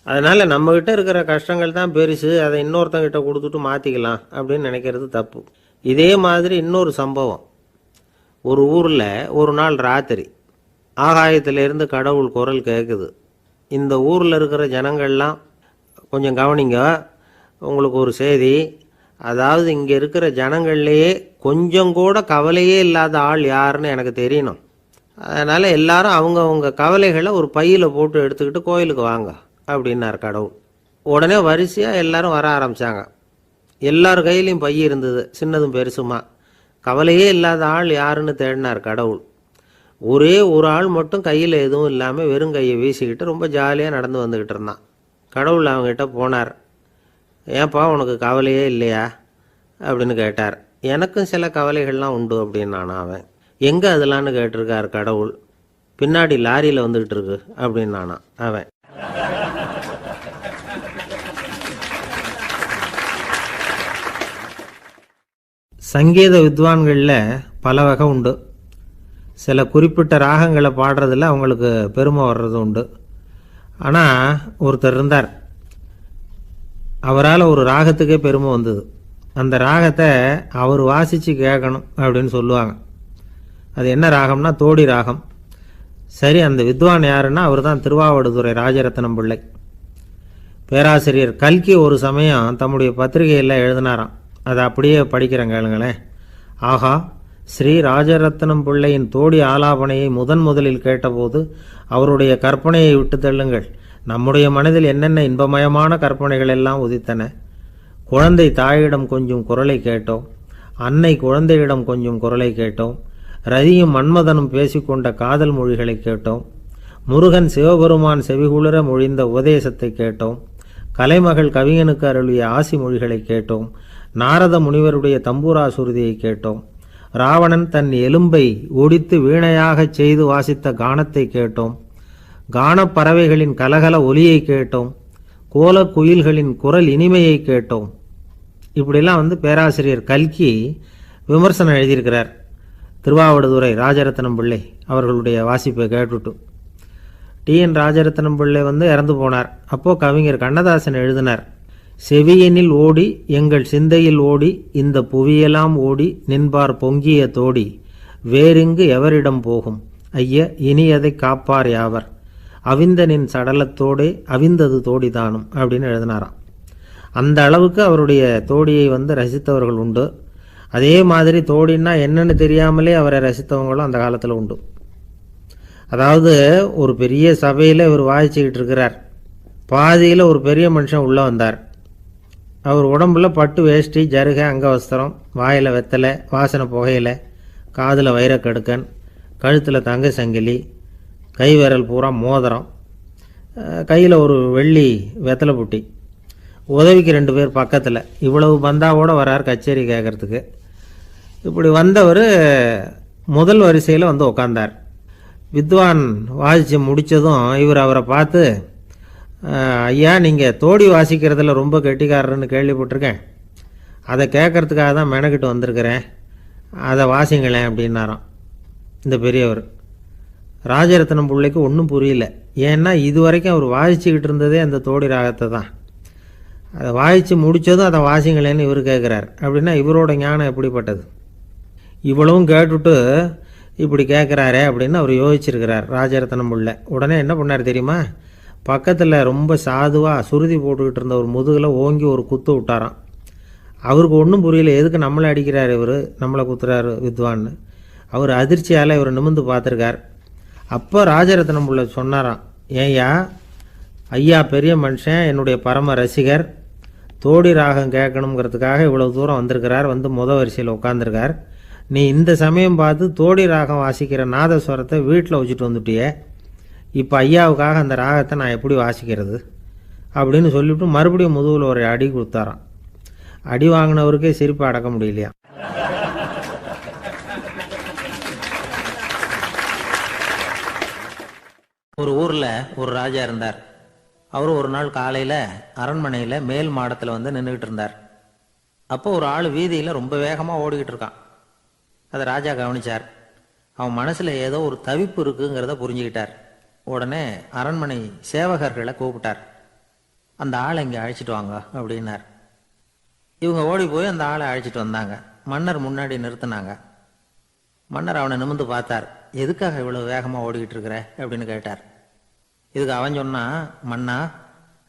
அதனால் நம்மக்கிட்ட இருக்கிற கஷ்டங்கள் தான் பெருசு, அதை இன்னொருத்தங்கிட்ட கொடுத்துட்டு மாற்றிக்கலாம் அப்படின்னு நினைக்கிறது தப்பு. இதே மாதிரி இன்னொரு சம்பவம். ஒரு ஊரில் ஒரு நாள் ராத்திரி ஆகாயத்திலேருந்து கடவுள் குரல் கேட்குது. இந்த ஊரில் இருக்கிற ஜனங்கள்லாம் கொஞ்சம் கவனிங்க, உங்களுக்கு ஒரு செய்தி. அதாவது இங்கே இருக்கிற ஜனங்கள்லேயே கொஞ்சம் கூட கவலையே இல்லாத ஆள் யாருன்னு எனக்கு தெரியணும். அதனால் எல்லாரும் அவங்கவுங்க கவலைகளை ஒரு பையில் போட்டு எடுத்துக்கிட்டு கோயிலுக்கு வாங்க அப்படின்னார் கடவுள். உடனே வரிசையாக எல்லாரும் வர ஆரம்பித்தாங்க. எல்லார் கையிலையும் பை இருந்தது, சின்னதும் பெருசுமா. கவலையே இல்லாத ஆள் யாருன்னு தேடினார் கடவுள். ஒரே ஒரு ஆள் மட்டும் கையில் எதுவும் இல்லாமல் வெறும் கையை வீசிக்கிட்டு ரொம்ப ஜாலியாக நடந்து வந்துக்கிட்டு இருந்தான். கடவுள் அவங்ககிட்ட போனார். ஏன்ப்பா உனக்கு கவலையே இல்லையா அப்படின்னு கேட்டார். எனக்கும் சில கவலைகள்லாம் உண்டு அப்படின்னு அவன். எங்கே அதெல்லாம்னு கேட்டிருக்கார் கடவுள். பின்னாடி லாரியில் வந்துக்கிட்டு இருக்கு அப்படின்னு அவன். சங்கீத வித்வான்களில் பல வகை உண்டு. சில குறிப்பிட்ட ராகங்களை பாடுறதில் அவங்களுக்கு பெருமை வர்றது உண்டு. ஆனால் ஒருத்தர் இருந்தார், அவரால் ஒரு ராகத்துக்கே பெருமை வந்தது. அந்த ராகத்தை அவர் வாசித்து கேட்கணும் அப்படின்னு சொல்லுவாங்க. அது என்ன ராகம்னா தோடி ராகம். சரி, அந்த வித்வான் யாருன்னா அவர் தான் திருவாவடுதுறை ராஜரத்னம் பிள்ளை. பேராசிரியர் கல்கி ஒரு சமயம் தம்முடைய பத்திரிகையில் எழுதினாராம். அதை அப்படியே படிக்கிறேன் கேளுங்களேன். ஆகா, ஸ்ரீ ராஜரத்னம் பிள்ளையின் தோடி ஆலாபனையை முதலில் கேட்டபோது அவருடைய கற்பனையை விட்டு தள்ளுங்கள். நம்முடைய மனதில் என்னென்ன இன்பமயமான கற்பனைகள் எல்லாம் உதித்தன. குழந்தை தாயிடம் கொஞ்சம் குரலை கேட்டோம், அன்னை குழந்தையிடம் கொஞ்சம் குரலை கேட்டோம், ரதியும் மன்மதனும் பேசிக்கொண்ட காதல் மொழிகளை கேட்டோம், முருகன் சிவபெருமான் செவிகுளிர மொழிந்த உபதேசத்தை கேட்டோம், கலைமகள் கவிஞனுக்கு அருளிய ஆசி மொழிகளை கேட்டோம், நாரத முனிவருடைய தம்பூரா சுருதியை கேட்டோம், ராவணன் தன் எலும்பை ஒடித்து வீணையாகச் செய்து வாசித்த கானத்தை கேட்டோம், கானப்பறவைகளின் கலகல ஒலியை கேட்டோம், கோலக் குயில்களின் குரல் இனிமையை கேட்டோம். இப்படிலாம் பேராசிரியர் கல்கி விமர்சனம் எழுதியிருக்கிறார். திருவாவடுதுறை ராஜரத்னம் பிள்ளை அவர்களுடைய வாசிப்பை கேட்டுட்டு டி.என். ராஜரத்னம் பிள்ளை இறந்து போனார். அப்போ கவிஞர் கண்ணதாசன் எழுதினார், செவியனில் ஓடி எங்கள் சிந்தையில் ஓடி இந்த புவியெல்லாம் ஓடி நின்பார் பொங்கிய தோடி வேறிங்கு எவரிடம் போகும் ஐய இனி அதை காப்பார் யாவர் அவிந்தனின் சடலத்தோடே அவிந்தது தோடிதானும் அப்படின்னு எழுதினாராம். அந்த அளவுக்கு அவருடைய தோடியை ரசித்தவர்கள் உண்டு. அதே மாதிரி தோடின்னா என்னன்னு தெரியாமலே அவரை ரசித்தவங்களும் அந்த காலத்தில் உண்டு. அதாவது ஒரு பெரிய சபையில் இவர் வாசிச்சுக்கிட்டு இருக்கிறார். பாதியில் ஒரு பெரிய மனுஷன் உள்ளே வந்தார். அவர் உடம்புல பட்டு வேஷ்டி, ஜருகை, அங்கவஸ்திரம், வாயில் வெத்தலை, வாசனை புகையில, காதில் வைரக்கடுக்கன், கழுத்தில் தங்க சங்கிலி, கை விரல் பூரா மோதிரம், கையில் ஒரு வெள்ளி வெத்தலை புட்டி, உதவிக்கு 2 பேர் பக்கத்தில். இவ்வளவு பந்தாவோடு வரார் கச்சேரி கேட்குறதுக்கு. இப்படி வந்தவர் முதல் வரிசையில் உட்கார்ந்தார். வித்வான் வாசித்து முடித்ததும் இவர் அவரை பார்த்து, ஐயா, நீங்கள் தோடி வாசிக்கிறதுல ரொம்ப கெட்டிக்காரர்னு கேள்விப்பட்டிருக்கேன், அதை கேட்கறதுக்காக தான் மெனக்கிட்டு வந்திருக்கிறேன், அதை வாசிங்களேன் அப்படின்னாராம் இந்த பெரியவர். ராஜரத்னம் பிள்ளைக்கு ஒன்றும் புரியல. ஏன்னா இது வரைக்கும் அவர் வாசிச்சுக்கிட்டு இருந்ததே அந்த தோடி ராகத்தை தான். அதை வாசித்து முடித்ததும் அதை வாசிங்களேன்னு இவர் கேட்குறார். அப்படின்னா இவரோட ஞானம் எப்படிப்பட்டது? இவ்வளவும் கேட்டுட்டு இப்படி கேட்குறாரே அப்படின்னு அவர் யோசிச்சிருக்கிறார் ராஜரத்னம் பிள்ளை. உடனே என்ன பண்ணார் தெரியுமா? பக்கத்தில் ரொம்ப சாதுவாக சுருதி போட்டுக்கிட்டு இருந்த ஒரு முதுகில் ஓங்கி ஒரு குத்து விட்டாராம். அவருக்கு ஒன்றும் புரியல, எதுக்கு நம்மளை அடிக்கிறார் இவர், நம்மளை குத்துறாரு வித்வான்னு. அவர் அதிர்ச்சியால் இவர் நிமிர்ந்து பார்த்துருக்கார். அப்போ ராஜரத்னம் பிள்ளை சொன்னாராம், ஏய்யா ஐயா பெரிய மனுஷன், என்னுடைய பரம ரசிகர், தோடி ராகம் கேட்கணுங்கிறதுக்காக இவ்வளோ தூரம் வந்திருக்கிறார், வரிசையில் உட்காந்துருக்கார். நீ இந்த சமயம் பார்த்து தோடி ராகம் வாசிக்கிற நாதஸ்வரத்தை வீட்டில் வச்சுட்டு வந்துட்டியே, இப்போ ஐயாவுக்காக அந்த ராகத்தை நான் எப்படி வாசிக்கிறது அப்படின்னு சொல்லிவிட்டு மறுபடியும் முதுகில் ஒரு அடி கொடுத்தாராம். அடி வாங்கினவருக்கே சிரிப்பு அடக்க முடியலையா. ஒரு ஊரில் ஒரு ராஜா இருந்தார். அவர் ஒரு நாள் காலையில் அரண்மனையில் மேல் மாடத்தில் நின்றுக்கிட்டு இருந்தார். அப்போ ஒரு ஆள் வீதியில் ரொம்ப வேகமாக ஓடிக்கிட்டு இருக்கான். அதை ராஜா கவனிச்சார். அவன் மனசில் ஏதோ ஒரு தவிப்பு இருக்குங்கிறத புரிஞ்சுக்கிட்டார். உடனே அரண்மனை சேவகர்களை கூப்பிட்டார். அந்த ஆளை இங்கே அழைச்சிட்டு வாங்க அப்படின்னார். இவங்க ஓடி போய் அந்த ஆளை அழைச்சிட்டு வந்தாங்க. மன்னர் முன்னாடி நிறுத்தினாங்க. மன்னர் அவனை நிமிர்ந்து பார்த்தார். எதுக்காக இவ்வளோ வேகமாக ஓடிக்கிட்டு இருக்கிற அப்படின்னு கேட்டார். இதுக்கு அவன் சொன்னா, மன்னா,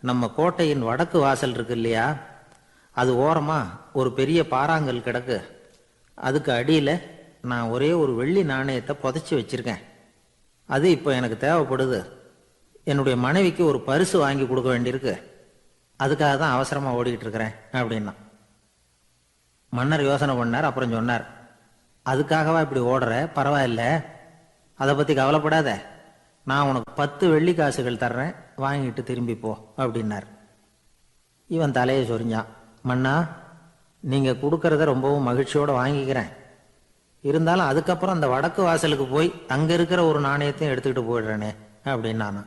நம்ம கோட்டையின் வடக்கு வாசல் இருக்கு இல்லையா, அது ஓரமாக ஒரு பெரிய பாறாங்கல் கிடக்கு. அதுக்கு அடியில் நான் ஒரே ஒரு வெள்ளி நாணயத்தை புதைச்சி வச்சிருக்கேன். அது இப்போ எனக்கு தேவைப்படுது. என்னுடைய மனைவிக்கு ஒரு பரிசு வாங்கி கொடுக்க வேண்டியிருக்கு. அதுக்காக தான் அவசரமாக ஓடிக்கிட்டு இருக்கிறேன் அப்படின்னா. மன்னர் யோசனை பண்ணார். அப்புறம் சொன்னார், அதுக்காகவா இப்படி ஓடுற? பரவாயில்ல, அதை பற்றி கவலைப்படாத. நான் உனக்கு 10 வெள்ளி காசுகள் தர்றேன், வாங்கிட்டு திரும்பி போ அப்படின்னார். இவன் தலையை சொரிஞ்சான். மன்னா, நீங்கள் கொடுக்கறத ரொம்பவும் மகிழ்ச்சியோடு வாங்கிக்கிறேன். இருந்தாலும் அதுக்கப்புறம் அந்த வடக்கு வாசலுக்கு போய் அங்கே இருக்கிற ஒரு நாணயத்தையும் எடுத்துக்கிட்டு போயிடுறேனே அப்படின்னானா.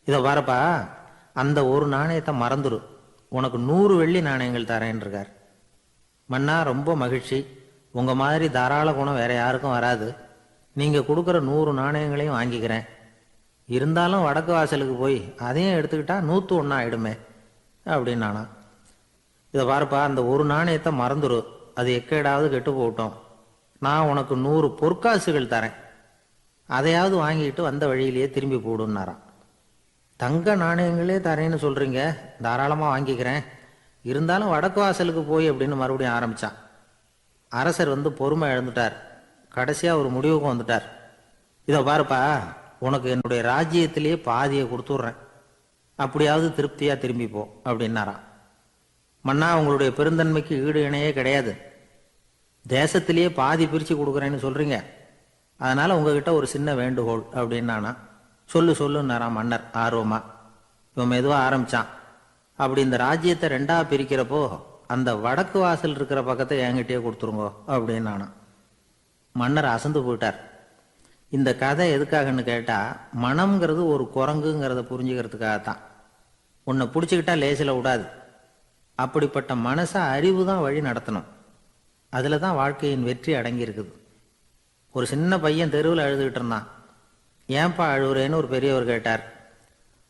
இதை பாருப்பா, அந்த ஒரு நாணயத்தை மறந்துடு, உனக்கு 100 வெள்ளி நாணயங்கள் தரேன்னு இருக்கார். மன்னா, ரொம்ப மகிழ்ச்சி, உங்கள் மாதிரி தாராள குணம் வேற யாருக்கும் வராது. நீங்கள் கொடுக்குற 100 நாணயங்களையும் வாங்கிக்கிறேன். இருந்தாலும் வடக்கு வாசலுக்கு போய் அதையும் எடுத்துக்கிட்டா 101 ஆயிடுமே அப்படின்னானா. இதை பாருப்பா, அந்த ஒரு நாணயத்தை மறந்துரு, அது எக்கேடாவது கெட்டு போகட்டும், நான் உனக்கு 100 பொற்காசுகள் தரேன், அதையாவது வாங்கிட்டு வந்த வழியிலேயே திரும்பி போடுன்னாராம். தங்க நாணயங்களே தரேன்னு சொல்றீங்க, தாராளமாக வாங்கிக்கிறேன், இருந்தாலும் வடக்கு வாசலுக்கு போய் அப்படின்னு மறுபடியும் ஆரம்பிச்சான். அரசர் பொறுமை இழந்துட்டார். கடைசியாக ஒரு முடிவுக்கு வந்துட்டார். இதை பாருப்பா, உனக்கு என்னுடைய ராஜ்யத்திலேயே பாதியை கொடுத்துட்றேன், அப்படியாவது திருப்தியாக திரும்பிப்போ அப்படின்னாராம். மன்னா, உங்களுடைய பெருந்தன்மைக்கு ஈடு இணையே கிடையாது, தேசத்திலேயே பாதி பிரித்து கொடுக்குறேன்னு சொல்கிறீங்க, அதனால் உங்ககிட்ட ஒரு சின்ன வேண்டுகோள் அப்படின்னானா. சொல்லுன்னாராம் மன்னர் ஆர்வமா. இவன் மெதுவாக ஆரம்பித்தான். அப்படி இந்த ராஜ்யத்தை 2ஆக பிரிக்கிறப்போ அந்த வடக்கு வாசல் இருக்கிற பக்கத்தை என்கிட்டயே கொடுத்துருங்கோ அப்படின்னானா. மன்னர் அசந்து போயிட்டார். இந்த கதை எதுக்காகன்னு கேட்டால், மனம்ங்கிறது ஒரு குரங்குங்கிறத புரிஞ்சுக்கிறதுக்காகத்தான். உன்னை பிடிச்சிக்கிட்டா லேசில் விடாது, அப்படிப்பட்ட மனசை அறிவு தான் வழி நடத்தணும். அதில் தான் வாழ்க்கையின் வெற்றி அடங்கி இருக்குது. ஒரு சின்ன பையன் தெருவில் அழுதுகிட்டு இருந்தான். ஏன்பா அழுகுறேன்னு ஒரு பெரியவர் கேட்டார்.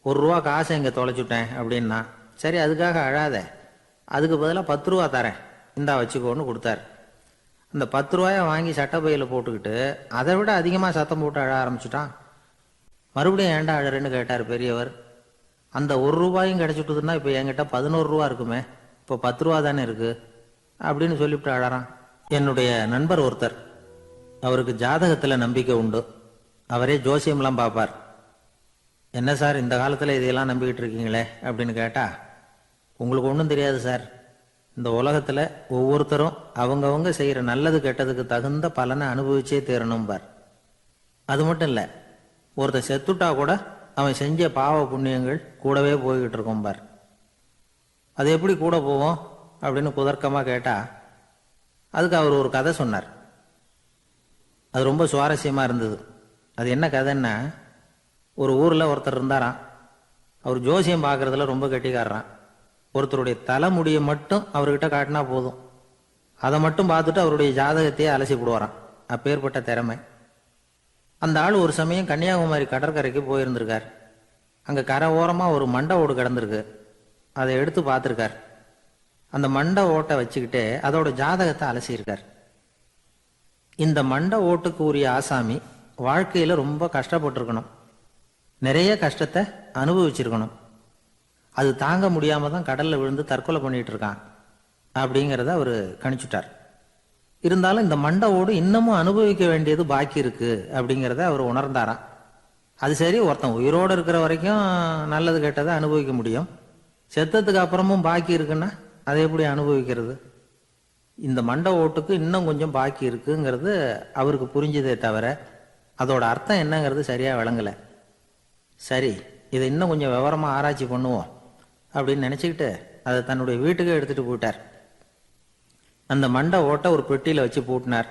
1 ரூபா காசை இங்கே தொலைச்சுட்டேன் அப்படின்னா. சரி, அதுக்காக அழாத, அதுக்கு பதிலாக 10 ரூபா தரேன், இந்தா வச்சுக்கோன்னு கொடுத்தார். அந்த 10 ரூபாயை வாங்கி சட்டப்பையில் போட்டுக்கிட்டு அதை விட அதிகமாக சத்தம் போட்டு அழ ஆரம்பிச்சுட்டான். மறுபடியும் ஏன்டா அழறேன்னு கேட்டார் பெரியவர். அந்த 1 ரூபாயும் கிடைச்சிட்டுதுன்னா இப்போ என்கிட்ட 11 ரூபா இருக்குமே, இப்போ 10 ரூபா தானே இருக்கு அப்படின்னு சொல்லிவிட்டு அழறான். என்னுடைய நண்பர் ஒருத்தர், அவருக்கு ஜாதகத்தில் நம்பிக்கை உண்டு, அவரே ஜோசியம்லாம் பார்ப்பார். என்ன சார் இந்த காலத்தில் இதையெல்லாம் நம்பிக்கிட்டு இருக்கீங்களே அப்படின்னு கேட்டால், உங்களுக்கு ஒன்றும் தெரியாது சார், இந்த உலகத்தில் ஒவ்வொருத்தரும் அவங்கவங்க செய்கிற நல்லது கெட்டதுக்கு தகுந்த பலனை அனுபவிச்சே தீரணும்பார். அது மட்டும் இல்லை, ஒருத்தர் செத்துட்டா கூட அவன் செஞ்ச பாவ புண்ணியங்கள் கூடவே போய்கிட்டு இருக்கோம்பார். அது எப்படி கூட போவோம் அப்படின்னு குதர்க்கமாக கேட்டால், அதுக்கு அவர் ஒரு கதை சொன்னார். அது ரொம்ப சுவாரஸ்யமாக இருந்தது. அது என்ன கதைன்னா, ஒரு ஊரில் ஒருத்தர் இருந்தாராம். அவர் ஜோசியம் பார்க்குறதுல ரொம்ப கெட்டிக்காரரான். ஒருத்தருடைய தலைமுடியை மட்டும் அவர்கிட்ட காட்டினா போதும், அதை மட்டும் பார்த்துட்டு அவருடைய ஜாதகத்தையே அலசி போடுவாராம். அப்பேற்பட்ட திறமை. அந்த ஆள் ஒரு சமயம் கன்னியாகுமரி கடற்கரைக்கு போயிருந்திருக்கார். அங்கே கரை ஓரமாக ஒரு மண்டை ஓடு கிடந்திருக்கு. அதை எடுத்து பார்த்துருக்கார். அந்த மண்டை ஓட்டை வச்சுக்கிட்டே அதோட ஜாதகத்தை அலசியிருக்கார். இந்த மண்டை ஓட்டுக்கு உரிய ஆசாமி வாழ்க்கையில் ரொம்ப கஷ்டப்பட்டிருக்கணும், நிறைய கஷ்டத்தை அனுபவிச்சிருக்கணும், அது தாங்க முடியாமல் தான் கடலில் விழுந்து தற்கொலை பண்ணிட்டு இருக்கான் அப்படிங்கிறத அவர் கணிச்சுட்டார். இருந்தாலும் இந்த மண்டை ஓடு இன்னமும் அனுபவிக்க வேண்டியது பாக்கி இருக்கு அப்படிங்கிறத அவர் உணர்ந்தாராம். அது சரி, ஒருத்தன் உயிரோடு இருக்கிற வரைக்கும் நல்லது கெட்டதை அனுபவிக்க முடியும், செத்ததுக்கு அப்புறமும் பாக்கி இருக்குன்னா அதை எப்படி அனுபவிக்கிறது? இந்த மண்டை ஓட்டுக்கு இன்னும் கொஞ்சம் பாக்கி இருக்குங்கிறது அவருக்கு புரிஞ்சதே தவிர அதோட அர்த்தம் என்னங்கிறது சரியாக விளங்கலை. சரி, இதை இன்னும் கொஞ்சம் விவரமாக ஆராய்ச்சி பண்ணுவோம் அப்படின்னு நினச்சிக்கிட்டு அதை தன்னுடைய வீட்டுக்கு எடுத்துகிட்டு போயிட்டார். அந்த மண்டை ஓட்டை ஒரு பெட்டியில் வச்சு பூட்டினார்.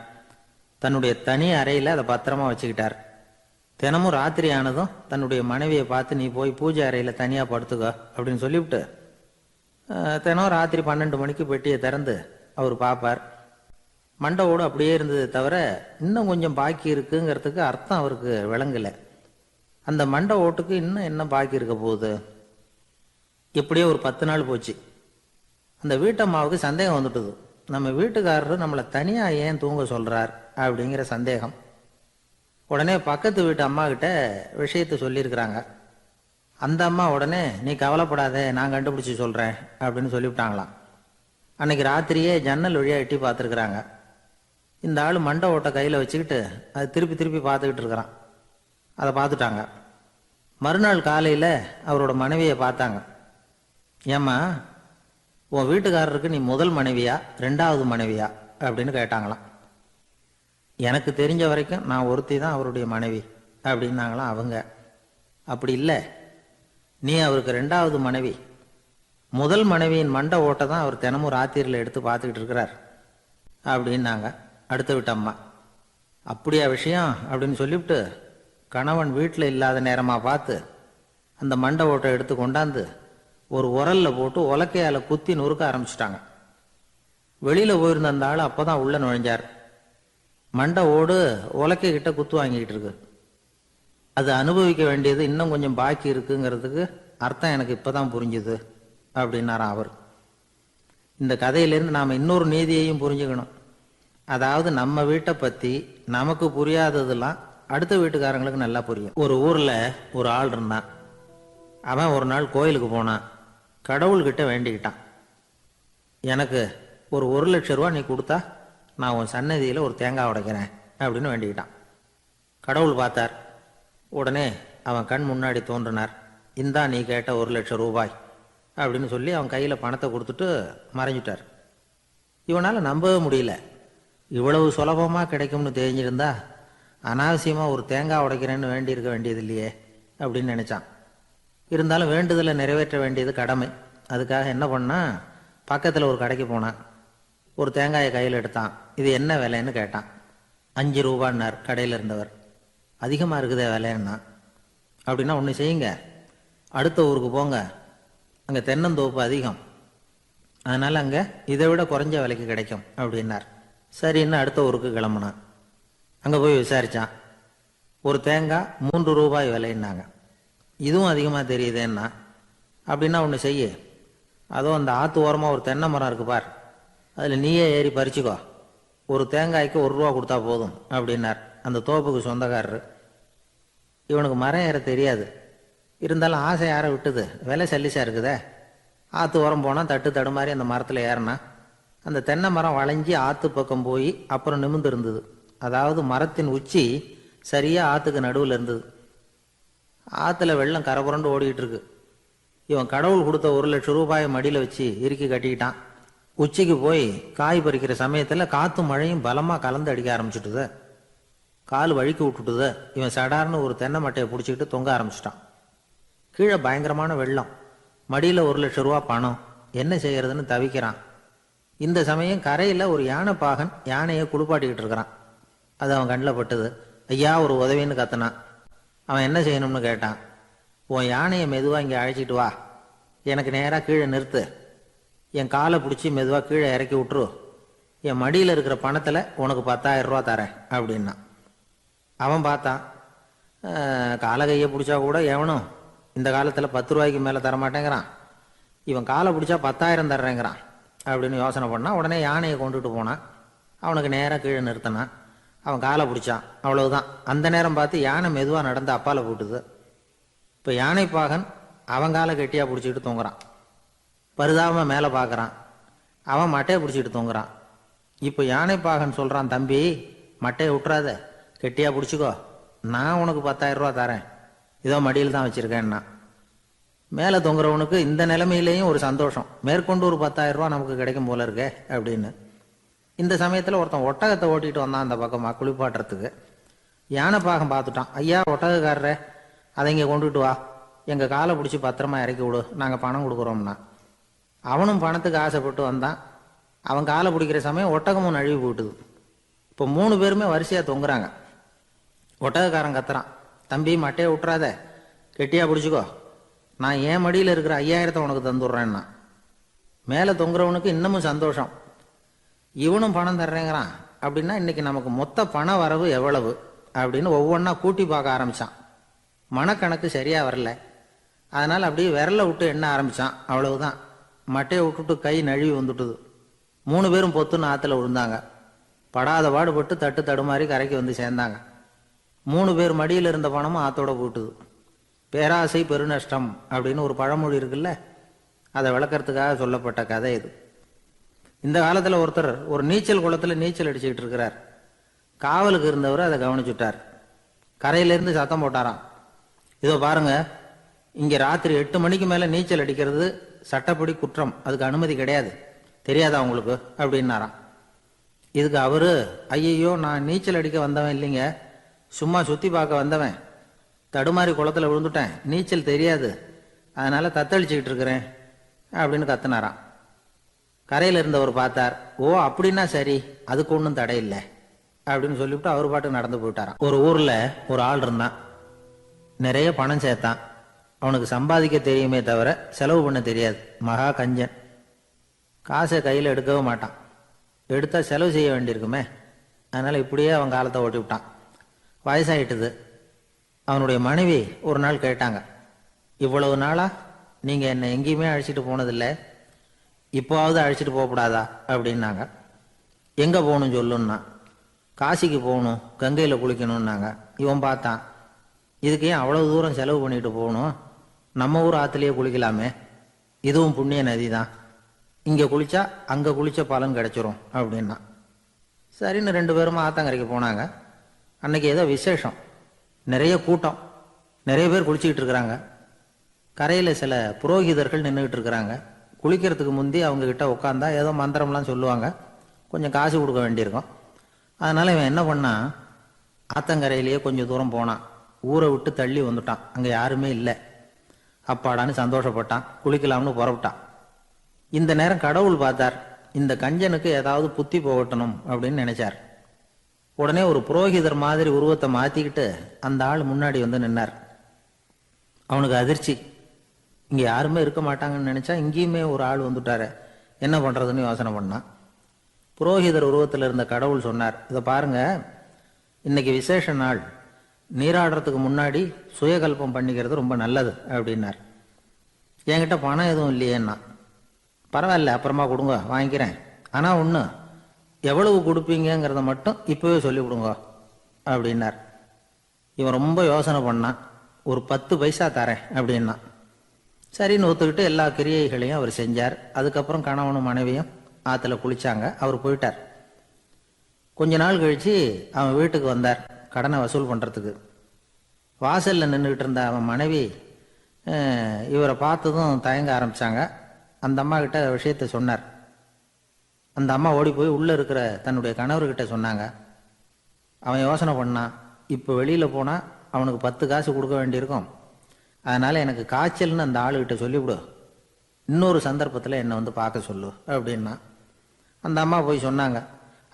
தன்னுடைய தனி அறையில் அதை பத்திரமா வச்சுக்கிட்டார். தினமும் ராத்திரி ஆனதும் தன்னுடைய மனைவியை பார்த்து, நீ போய் பூஜை அறையில் தனியாக படுத்துக்க அப்படின்னு சொல்லிவிட்டு தினம் ராத்திரி 12 மணிக்கு பெட்டியை திறந்து அவர் பார்ப்பார். மண்டை ஓடு அப்படியே இருந்தது தவிர இன்னும் கொஞ்சம் பாக்கி இருக்குங்கிறதுக்கு அர்த்தம் அவருக்கு விளங்கலை. அந்த மண்டை ஓட்டுக்கு இன்னும் என்ன பாக்கி இருக்க போகுது? எப்படியோ ஒரு 10 நாள் போச்சு. அந்த வீட்டம்மாவுக்கு சந்தேகம் வந்துட்டுது. நம்ம வீட்டுக்காரரு நம்மளை தனியாக ஏன் தூங்க சொல்கிறார் அப்படிங்கிற சந்தேகம். உடனே பக்கத்து வீட்டு அம்மா கிட்ட விஷயத்தை சொல்லியிருக்கிறாங்க. அந்த அம்மா உடனே, நீ கவலைப்படாத, நான் கண்டுபிடிச்சி சொல்கிறேன் அப்படின்னு சொல்லிவிட்டாங்களாம். அன்னைக்கு ராத்திரியே ஜன்னல் வழியாக எட்டி பார்த்துருக்குறாங்க. இந்த ஆள் மண்டை ஓட்டை கையில் வச்சுக்கிட்டு அது திருப்பி திருப்பி பார்த்துக்கிட்டு இருக்கிறான். அதை பார்த்துட்டாங்க. மறுநாள் காலையில் அவரோட மனைவியை பார்த்தாங்க. ஏம்மா, உன் வீட்டுக்காரருக்கு நீ முதல் மனைவியா 2வது மனைவியா அப்படின்னு கேட்டாங்களாம். எனக்கு தெரிஞ்ச வரைக்கும் நான் ஒருத்தி தான் அவருடைய மனைவி அப்படின்னாங்களாம் அவங்க. அப்படி இல்லை, நீ அவருக்கு 2வது மனைவி. முதல் மனைவியின் மண்டை ஓட்டை தான் அவர் தினமும் ராத்திரியில் எடுத்து பார்த்துக்கிட்டு இருக்கிறார் அப்படின்னாங்க அடுத்த வீட்டு அம்மா. அப்படியா விஷயம் அப்படின்னு சொல்லிவிட்டு கணவன் வீட்டில் இல்லாத நேரமாக பார்த்து அந்த மண்டை ஓட்டை எடுத்து கொண்டாந்து ஒரு உரலில் போட்டு உலக்கையால் குத்தி நொறுக்க ஆரம்பிச்சிட்டாங்க. வெளியில் போயிருந்த அந்த ஆள் அப்போ தான் உள்ளே நுழைஞ்சார். மண்டை ஓடு உலக்கை கிட்ட குத்து வாங்கிக்கிட்டு இருக்கு. அது அனுபவிக்க வேண்டியது இன்னும் கொஞ்சம் பாக்கி இருக்குங்கிறதுக்கு அர்த்தம் எனக்கு இப்போ தான் புரிஞ்சுது அப்படின்னாராம் அவர். இந்த கதையிலேருந்து நாம் இன்னொரு நீதியையும் புரிஞ்சுக்கணும். அதாவது நம்ம வீட்டை பற்றி நமக்கு புரியாததெல்லாம் அடுத்த வீட்டுக்காரங்களுக்கு நல்லா புரியும். ஒரு ஊரில் ஒரு ஆள் இருந்தான். அவன் ஒரு நாள் கோயிலுக்கு போனான். கடவுள்கிட்ட வேண்டிக்கிட்டான், எனக்கு ஒரு 1,00,000 ரூபா நீ கொடுத்தா நான் உன் சன்னதியில் ஒரு தேங்காய் உடைக்கிறேன் அப்படின்னு வேண்டிக்கிட்டான். கடவுள் பார்த்தார். உடனே அவன் கண் முன்னாடி தோன்றினார். இந்தா நீ கேட்ட 1,00,000 ரூபாய் அப்படின்னு சொல்லி அவன் கையில் பணத்தை கொடுத்துட்டு மறைஞ்சிட்டார். இவனால் நம்பவே முடியல. இவ்வளவு சுலபமாக கிடைக்கும்னு தெரிஞ்சிருந்தா அனாவசியமாக ஒரு தேங்காய் உடைக்கிறேன்னு வேண்டியிருக்க வேண்டியது இல்லையே அப்படின்னு நினச்சான். இருந்தாலும் வேண்டுதலை நிறைவேற்ற வேண்டியது கடமை. அதுக்காக என்ன பண்ணான், பக்கத்தில் ஒரு கடைக்கு போனான். ஒரு தேங்காயை கையில் எடுத்தான். இது என்ன விலைன்னு கேட்டான். 5 ரூபான்னார் கடையில் இருந்தவர். அதிகமாக இருக்குதே விலைன்னா. அப்படின்னா ஒன்று செய்யுங்க, அடுத்த ஊருக்கு போங்க, அங்கே தென்னந்தோப்பு அதிகம், அதனால் அங்கே இதை விட குறைஞ்ச விலைக்கு கிடைக்கும் அப்படின்னார். சரின்னு அடுத்த ஊருக்கு கிளம்புனான். அங்கே போய் விசாரித்தான். ஒரு தேங்காய் 3 ரூபாய் விலைன்னாங்க. இதுவும் அதிகமாக தெரியுதேன்னா. அப்படின்னா ஒன்று செய்ய, அதோ அந்த ஆற்று ஓரமாக ஒரு தென்னை மரம் இருக்கு பார், அதில் நீயே ஏறி பறிச்சுக்கோ, ஒரு தேங்காய்க்கு 1 ரூபா கொடுத்தா போதும் அப்படின்னார் அந்த தோப்புக்கு சொந்தக்காரரு. இவனுக்கு மரம் ஏற தெரியாது. இருந்தாலும் ஆசை யாரை விட்டுது, விலை சல்லிசாக இருக்குதே. ஆற்று ஓரம் போனால் தட்டு தடுமாறி அந்த மரத்தில் ஏறினா அந்த தென்னை மரம் வளைஞ்சி ஆற்று பக்கம் போய் அப்புறம் நிமிர்ந்து இருந்தது. அதாவது மரத்தின் உச்சி சரியாக ஆற்றுக்கு நடுவில் இருந்தது. ஆற்றுல வெள்ளம் கரபுரண்டு ஓடிக்கிட்டு இருக்கு. இவன் கடவுள் கொடுத்த 1,00,000 ரூபாயை மடியில் வச்சு இறுக்கி கட்டிக்கிட்டான். உச்சிக்கு போய் காய் பறிக்கிற சமயத்தில் காற்றும் மழையும் பலமாக கலந்து அடிக்க ஆரம்பிச்சுட்டுது. கால் வழுக்கி விட்டுட்டுது. இவன் சடார்னு ஒரு தென்னை மட்டையை பிடிச்சிக்கிட்டு தொங்க ஆரம்பிச்சிட்டான். கீழே பயங்கரமான வெள்ளம். மடியில் 1,00,000 ரூபா பணம். என்ன செய்யறதுன்னு தவிக்கிறான். இந்த சமயம் கரையில் ஒரு யானை பாகன் யானையை குளிப்பாட்டிக்கிட்டு இருக்கிறான். அது அவன் கண்ணில் பட்டது. ஐயா ஒரு உதவின்னு கத்தினான். அவன் என்ன செய்யணும்னு கேட்டான். உன் யானையை மெதுவாக இங்கே அழைச்சிட்டு வா, எனக்கு நேராக கீழே நிறுத்து, என் காலை பிடிச்சி மெதுவாக கீழே இறக்கி விட்டுரு, என் மடியில் இருக்கிற பணத்தில் உனக்கு 10,000 ரூபா தரேன் அப்படின்னா. அவன் பார்த்தான். காலை கையை பிடிச்சா கூட எவனும் இந்த காலத்தில் 10 ரூபாய்க்கு மேலே தரமாட்டேங்கிறான். இவன் காலை பிடிச்சா 10,000 தர்றேங்கிறான் அப்படின்னு யோசனை பண்ணான். உடனே யானையை கொண்டுட்டு போனான். அவனுக்கு நேராக கீழே நிறுத்தினான். அவன் காலை பிடிச்சான். அவ்வளவுதான். அந்த நேரம் பார்த்து யானை மெதுவாக நடந்து அப்பால போட்டுது. இப்போ யானை பாகன் அவன் காலை கெட்டியாக பிடிச்சிக்கிட்டு தொங்குறான். பரிதாபமாக மேலே பார்க்குறான். அவன் மட்டையை பிடிச்சிக்கிட்டு தொங்குறான். இப்போ யானை பாகன் சொல்கிறான், தம்பி மட்டையை விட்டுறாத, கெட்டியாக பிடிச்சிக்கோ, நான் உனக்கு 10,000 ரூபா தரேன், இதோ மடியில் தான் வச்சுருக்கேன்னா. மேலே தொங்குறவனுக்கு இந்த நிலைமையிலேயும் ஒரு சந்தோஷம், மேற்கொண்டு ஒரு 10,000 ரூபா நமக்கு கிடைக்கும் போல இருக்கே அப்படின்னு. இந்த சமயத்தில் ஒருத்தன் ஒட்டகத்தை ஓட்டிகிட்டு வந்தான் அந்த பக்கமாக குளிப்பாட்டுறதுக்கு. யானை பாகம் பார்த்துட்டான். ஐயா ஒட்டகக்காரரே, அதை இங்கே கொண்டுட்டு வா, எங்கள் காலை பிடிச்சி பத்திரமா இறக்கி விடு, நாங்கள் பணம் கொடுக்குறோம்னா. அவனும் பணத்துக்கு ஆசைப்பட்டு வந்தான். அவன் காலை பிடிக்கிற சமயம் ஒட்டகமும் நழுவி போட்டுது. இப்போ 3 பேருமே வரிசையாக தொங்குறாங்க. ஒட்டகக்காரன் கத்துறான், தம்பி மட்டையை விட்டுறாத, கெட்டியாக பிடிச்சிக்கோ, நான் என் மடியில் இருக்கிற 5,000 உனக்கு தந்துடுறேன்னா. மேலே தொங்குறவனுக்கு இன்னமும் சந்தோஷம், இவனும் பணம் தர்றேங்கிறான். அப்படின்னா இன்னைக்கு நமக்கு மொத்த பண வரவு எவ்வளவு அப்படின்னு ஒவ்வொன்றா கூட்டி பார்க்க ஆரம்பித்தான். மனக்கணக்கு சரியாக வரல. அதனால் அப்படியே விரலை விட்டு எண்ண ஆரம்பித்தான். அவ்வளவுதான். மட்டையை விட்டுட்டு கை நழுவி வந்துட்டுது. 3 பேரும் பொத்துன்னு ஆற்றுல விழுந்தாங்க. படாத பாடுபட்டு தட்டு தடுமாறி கரைக்கு வந்து சேர்ந்தாங்க. 3 பேர் மடியில் இருந்த பணமும் ஆற்றோட போட்டுது. பேராசை பெருநஷ்டம் அப்படின்னு ஒரு பழமொழி இருக்குல்ல, அதை விளக்கறதுக்காக சொல்லப்பட்ட கதை இது. இந்த காலத்தில் ஒருத்தர் ஒரு நீச்சல் குளத்தில் நீச்சல் அடிச்சுக்கிட்டு இருக்கிறார். காவலுக்கு இருந்தவர் அதை கவனிச்சுட்டார். கரையிலேருந்து சத்தம் போட்டாராம், இதோ பாருங்க, இங்கே ராத்திரி 8 மணிக்கு மேலே நீச்சல் அடிக்கிறது சட்டப்படி குற்றம், அதுக்கு அனுமதி கிடையாது, தெரியாதா உங்களுக்கு அப்படின்னாராம். இதுக்கு அவரு, ஐயையோ நான் நீச்சல் அடிக்க வந்தவன் இல்லைங்க, சும்மா சுற்றி பார்க்க வந்தவன், தடுமாறி குளத்தில் விழுந்துட்டேன், நீச்சல் தெரியாது, அதனால் தத்தளிச்சுக்கிட்டு இருக்கிறேன் அப்படின்னு கத்துனாராம். கரையில் இருந்தவர் பார்த்தார். ஓ அப்படின்னா சரி, அதுக்கு ஒன்றும் தடை இல்லை அப்படின்னு சொல்லிவிட்டு அவர் பாட்டுக்கு நடந்து போயிட்டாராம். ஒரு ஊரில் ஒரு ஆள் இருந்தான். நிறைய பணம் சேர்த்தான். அவனுக்கு சம்பாதிக்க தெரியுமே தவிர செலவு பண்ண தெரியாது. மகா கஞ்சன். காசை கையில் எடுக்கவே மாட்டான். எடுத்தால் செலவு செய்ய வேண்டியிருக்குமே, அதனால் இப்படியே அவன் காலத்தை ஓட்டி விட்டான். வயசாயிட்டுது. அவனுடைய மனைவி ஒரு நாள் கேட்டாங்க, இவ்வளவு நாளா நீங்கள் என்னை எங்கேயுமே அழைச்சிட்டு போனதில்லை, இப்போவாவது அழைச்சிட்டு போகக்கூடாதா அப்படின்னாங்க. எங்கே போகணும் சொல்லுன்னா. காசிக்கு போகணும், கங்கையில் குளிக்கணும்னாங்க. இவன் பார்த்தான், இதுக்கு ஏன் அவ்வளோ தூரம் செலவு பண்ணிட்டு போகணும், நம்ம ஊர் ஆற்றுலேயே குளிக்கலாமே, இதுவும் புண்ணிய நதி தான், இங்கே குளித்தா அங்கே குளித்த பலன் கிடச்சிரும் அப்படின்னா. சரின்னு 2 பேரும் ஆத்தங்கரைக்கு போனாங்க. அன்னைக்கு ஏதோ விசேஷம், நிறைய கூட்டம், நிறைய பேர் குளிச்சுக்கிட்டு இருக்கிறாங்க. கரையில் சில புரோகிதர்கள் நின்றுக்கிட்டு இருக்கிறாங்க. குளிக்கிறதுக்கு முந்தி அவங்கக்கிட்ட உட்காந்தா ஏதோ மந்திரம்லாம் சொல்லுவாங்க, கொஞ்சம் காசு கொடுக்க வேண்டியிருக்கும். அதனால் இவன் என்ன பண்ணான், ஆத்தங்கரையிலேயே கொஞ்சம் தூரம் போனான். ஊரை விட்டு தள்ளி வந்துட்டான், அங்கே யாருமே இல்லை. அப்பாடான்னு சந்தோஷப்பட்டான், குளிக்கலாம்னு புறப்பட்டான். இந்த நேரம் கடவுள் பார்த்தார், இந்த கஞ்சனுக்கு ஏதாவது புத்தி போகட்டணும் அப்படின்னு நினைச்சார். உடனே ஒரு புரோகிதர் மாதிரி உருவத்தை மாற்றிக்கிட்டு அந்த ஆள் முன்னாடி வந்து நின்னார். அவனுக்கு அதிர்ச்சி, இங்கே யாருமே இருக்க மாட்டாங்கன்னு நினச்சா இங்கேயுமே ஒரு ஆள் வந்துட்டாரு, என்ன பண்ணுறதுன்னு யோசனை பண்ணான். புரோகிதர் உருவத்தில் இருந்த கடவுள் சொன்னார், இதை பாருங்க, இன்னைக்கு விசேஷ நாள், நீராடுறதுக்கு முன்னாடி சுயகல்பம் பண்ணிக்கிறது ரொம்ப நல்லது அப்படின்னார். என்கிட்ட பணம் எதுவும் இல்லையேன்னா. பரவாயில்ல, அப்புறமா கொடுங்க, வாங்கிக்கிறேன். ஆனால் ஒன்று, எவ்வளவு கொடுப்பீங்கிறத மட்டும் இப்போவே சொல்லி கொடுங்க அப்படின்னார். இவன் ரொம்ப யோசனை பண்ணான். ஒரு 10 பைசா தரேன் அப்படின்னா. சரின்னு ஒத்துக்கிட்டு எல்லா கிரியைகளையும் அவர் செஞ்சார். அதுக்கப்புறம் கணவனும் மனைவியும் ஆற்றுல குளிச்சாங்க. அவர் போயிட்டார். கொஞ்ச நாள் கழித்து அவன் வீட்டுக்கு வந்தார் கடனை வசூல் பண்ணுறதுக்கு. வாசலில் நின்றுக்கிட்டு இருந்த அவன் மனைவி இவரை பார்த்ததும் தயங்க ஆரம்பித்தாங்க. அந்த அம்மா கிட்ட விஷயத்தை சொன்னார். அந்த அம்மா ஓடி போய் உள்ளே இருக்கிற தன்னுடைய கணவர்கிட்ட சொன்னாங்க. அவன் யோசனை பண்ணான், இப்போ வெளியில் போனால் அவனுக்கு 10 காசு கொடுக்க வேண்டியிருக்கும், அதனால் எனக்கு காய்ச்சல்னு அந்த ஆளுகிட்ட சொல்லிவிடு, இன்னொரு சந்தர்ப்பத்தில் என்னை வந்து பார்க்க சொல்லு அப்படின்னா. அந்த அம்மா போய் சொன்னாங்க.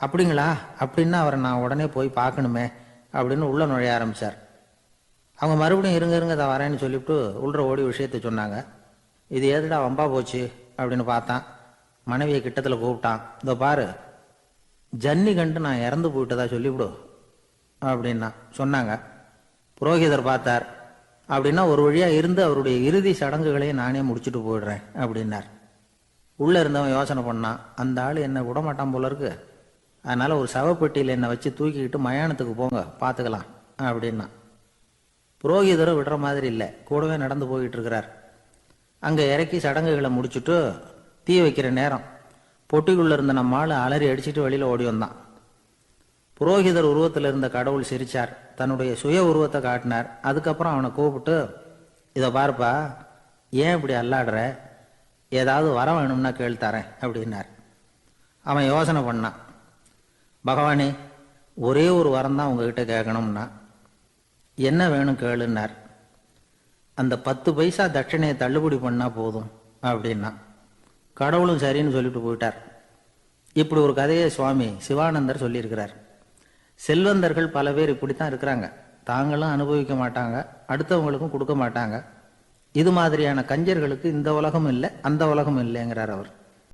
அப்படிங்களா, அப்படின்னா அவரை நான் உடனே போய் பார்க்கணுமே அப்படின்னு உள்ளே நுழைய ஆரம்பித்தார். அவங்க மறுபடியும் இருங்க தான் வரேன்னு சொல்லிவிட்டு உள்ள ஓடி விஷயத்தை சொன்னாங்க. இது ஏதுடா வம்பா போச்சு அப்படின்னு பார்த்தான். மனைவியை கிட்டத்தில் கூப்பிட்டான். இதோ பாரு, ஜன்னி கண்டு நான் இறந்து போயிட்டதா சொல்லிவிடு அப்படின்னா சொன்னாங்க. புரோகிதர் பார்த்தார். அப்படின்னா ஒரு வழியாக இருந்து அவருடைய இறுதி சடங்குகளையும் நானே முடிச்சுட்டு போயிடுறேன் அப்படின்னார். உள்ளே இருந்தவன் யோசனை பண்ணான், அந்த ஆள் என்னை விடமாட்டான் போல இருக்கு, அதனால் ஒரு சவப்பெட்டியில் என்னை வச்சு தூக்கிக்கிட்டு மயானத்துக்கு போங்க, பார்த்துக்கலாம் அப்படின்னா. புரோகிதரும் விடுற மாதிரி இல்லை, கூடவே நடந்து போய்கிட்டு இருக்கிறார். அங்கே இறக்கி சடங்குகளை முடிச்சுட்டு தீ வைக்கிற நேரம் பொட்டிக்குள்ளே இருந்த நம்ம ஆள் அலறி அடிச்சுட்டு வெளியில் ஓடி வந்தான். புரோகிதர் உருவத்தில் இருந்த கடவுள் சிரிச்சார், தன்னுடைய சுய உருவத்தை காட்டினார். அதுக்கப்புறம் அவனை கூப்பிட்டு, இதை பாருப்பா, ஏன் இப்படி அல்லாடுற, ஏதாவது வர வேணும்னா கேள்வித்தரேன் அப்படின்னார். அவன் யோசனை பண்ணான். பகவானே, ஒரே ஒரு வரம் தான் உங்ககிட்ட கேட்கணும்னா. என்ன வேணும் கேளுன்னார். அந்த 10 பைசா தட்சணையை தள்ளுபடி பண்ணால் போதும் அப்படின்னா. கடவுளும் சரின்னு சொல்லிட்டு போயிட்டார். இப்படி ஒரு கதையை சுவாமி சிவானந்தர் சொல்லியிருக்கிறார். செல்வந்தர்கள் பல பேர் இப்படித்தான் இருக்கிறாங்க, தாங்களும் அனுபவிக்க மாட்டாங்க, அடுத்தவங்களுக்கும் கொடுக்க மாட்டாங்க. இது மாதிரியான கஞ்சர்களுக்கு இந்த உலகம் இல்லை அந்த உலகம் இல்லைங்கிறார் அவர்.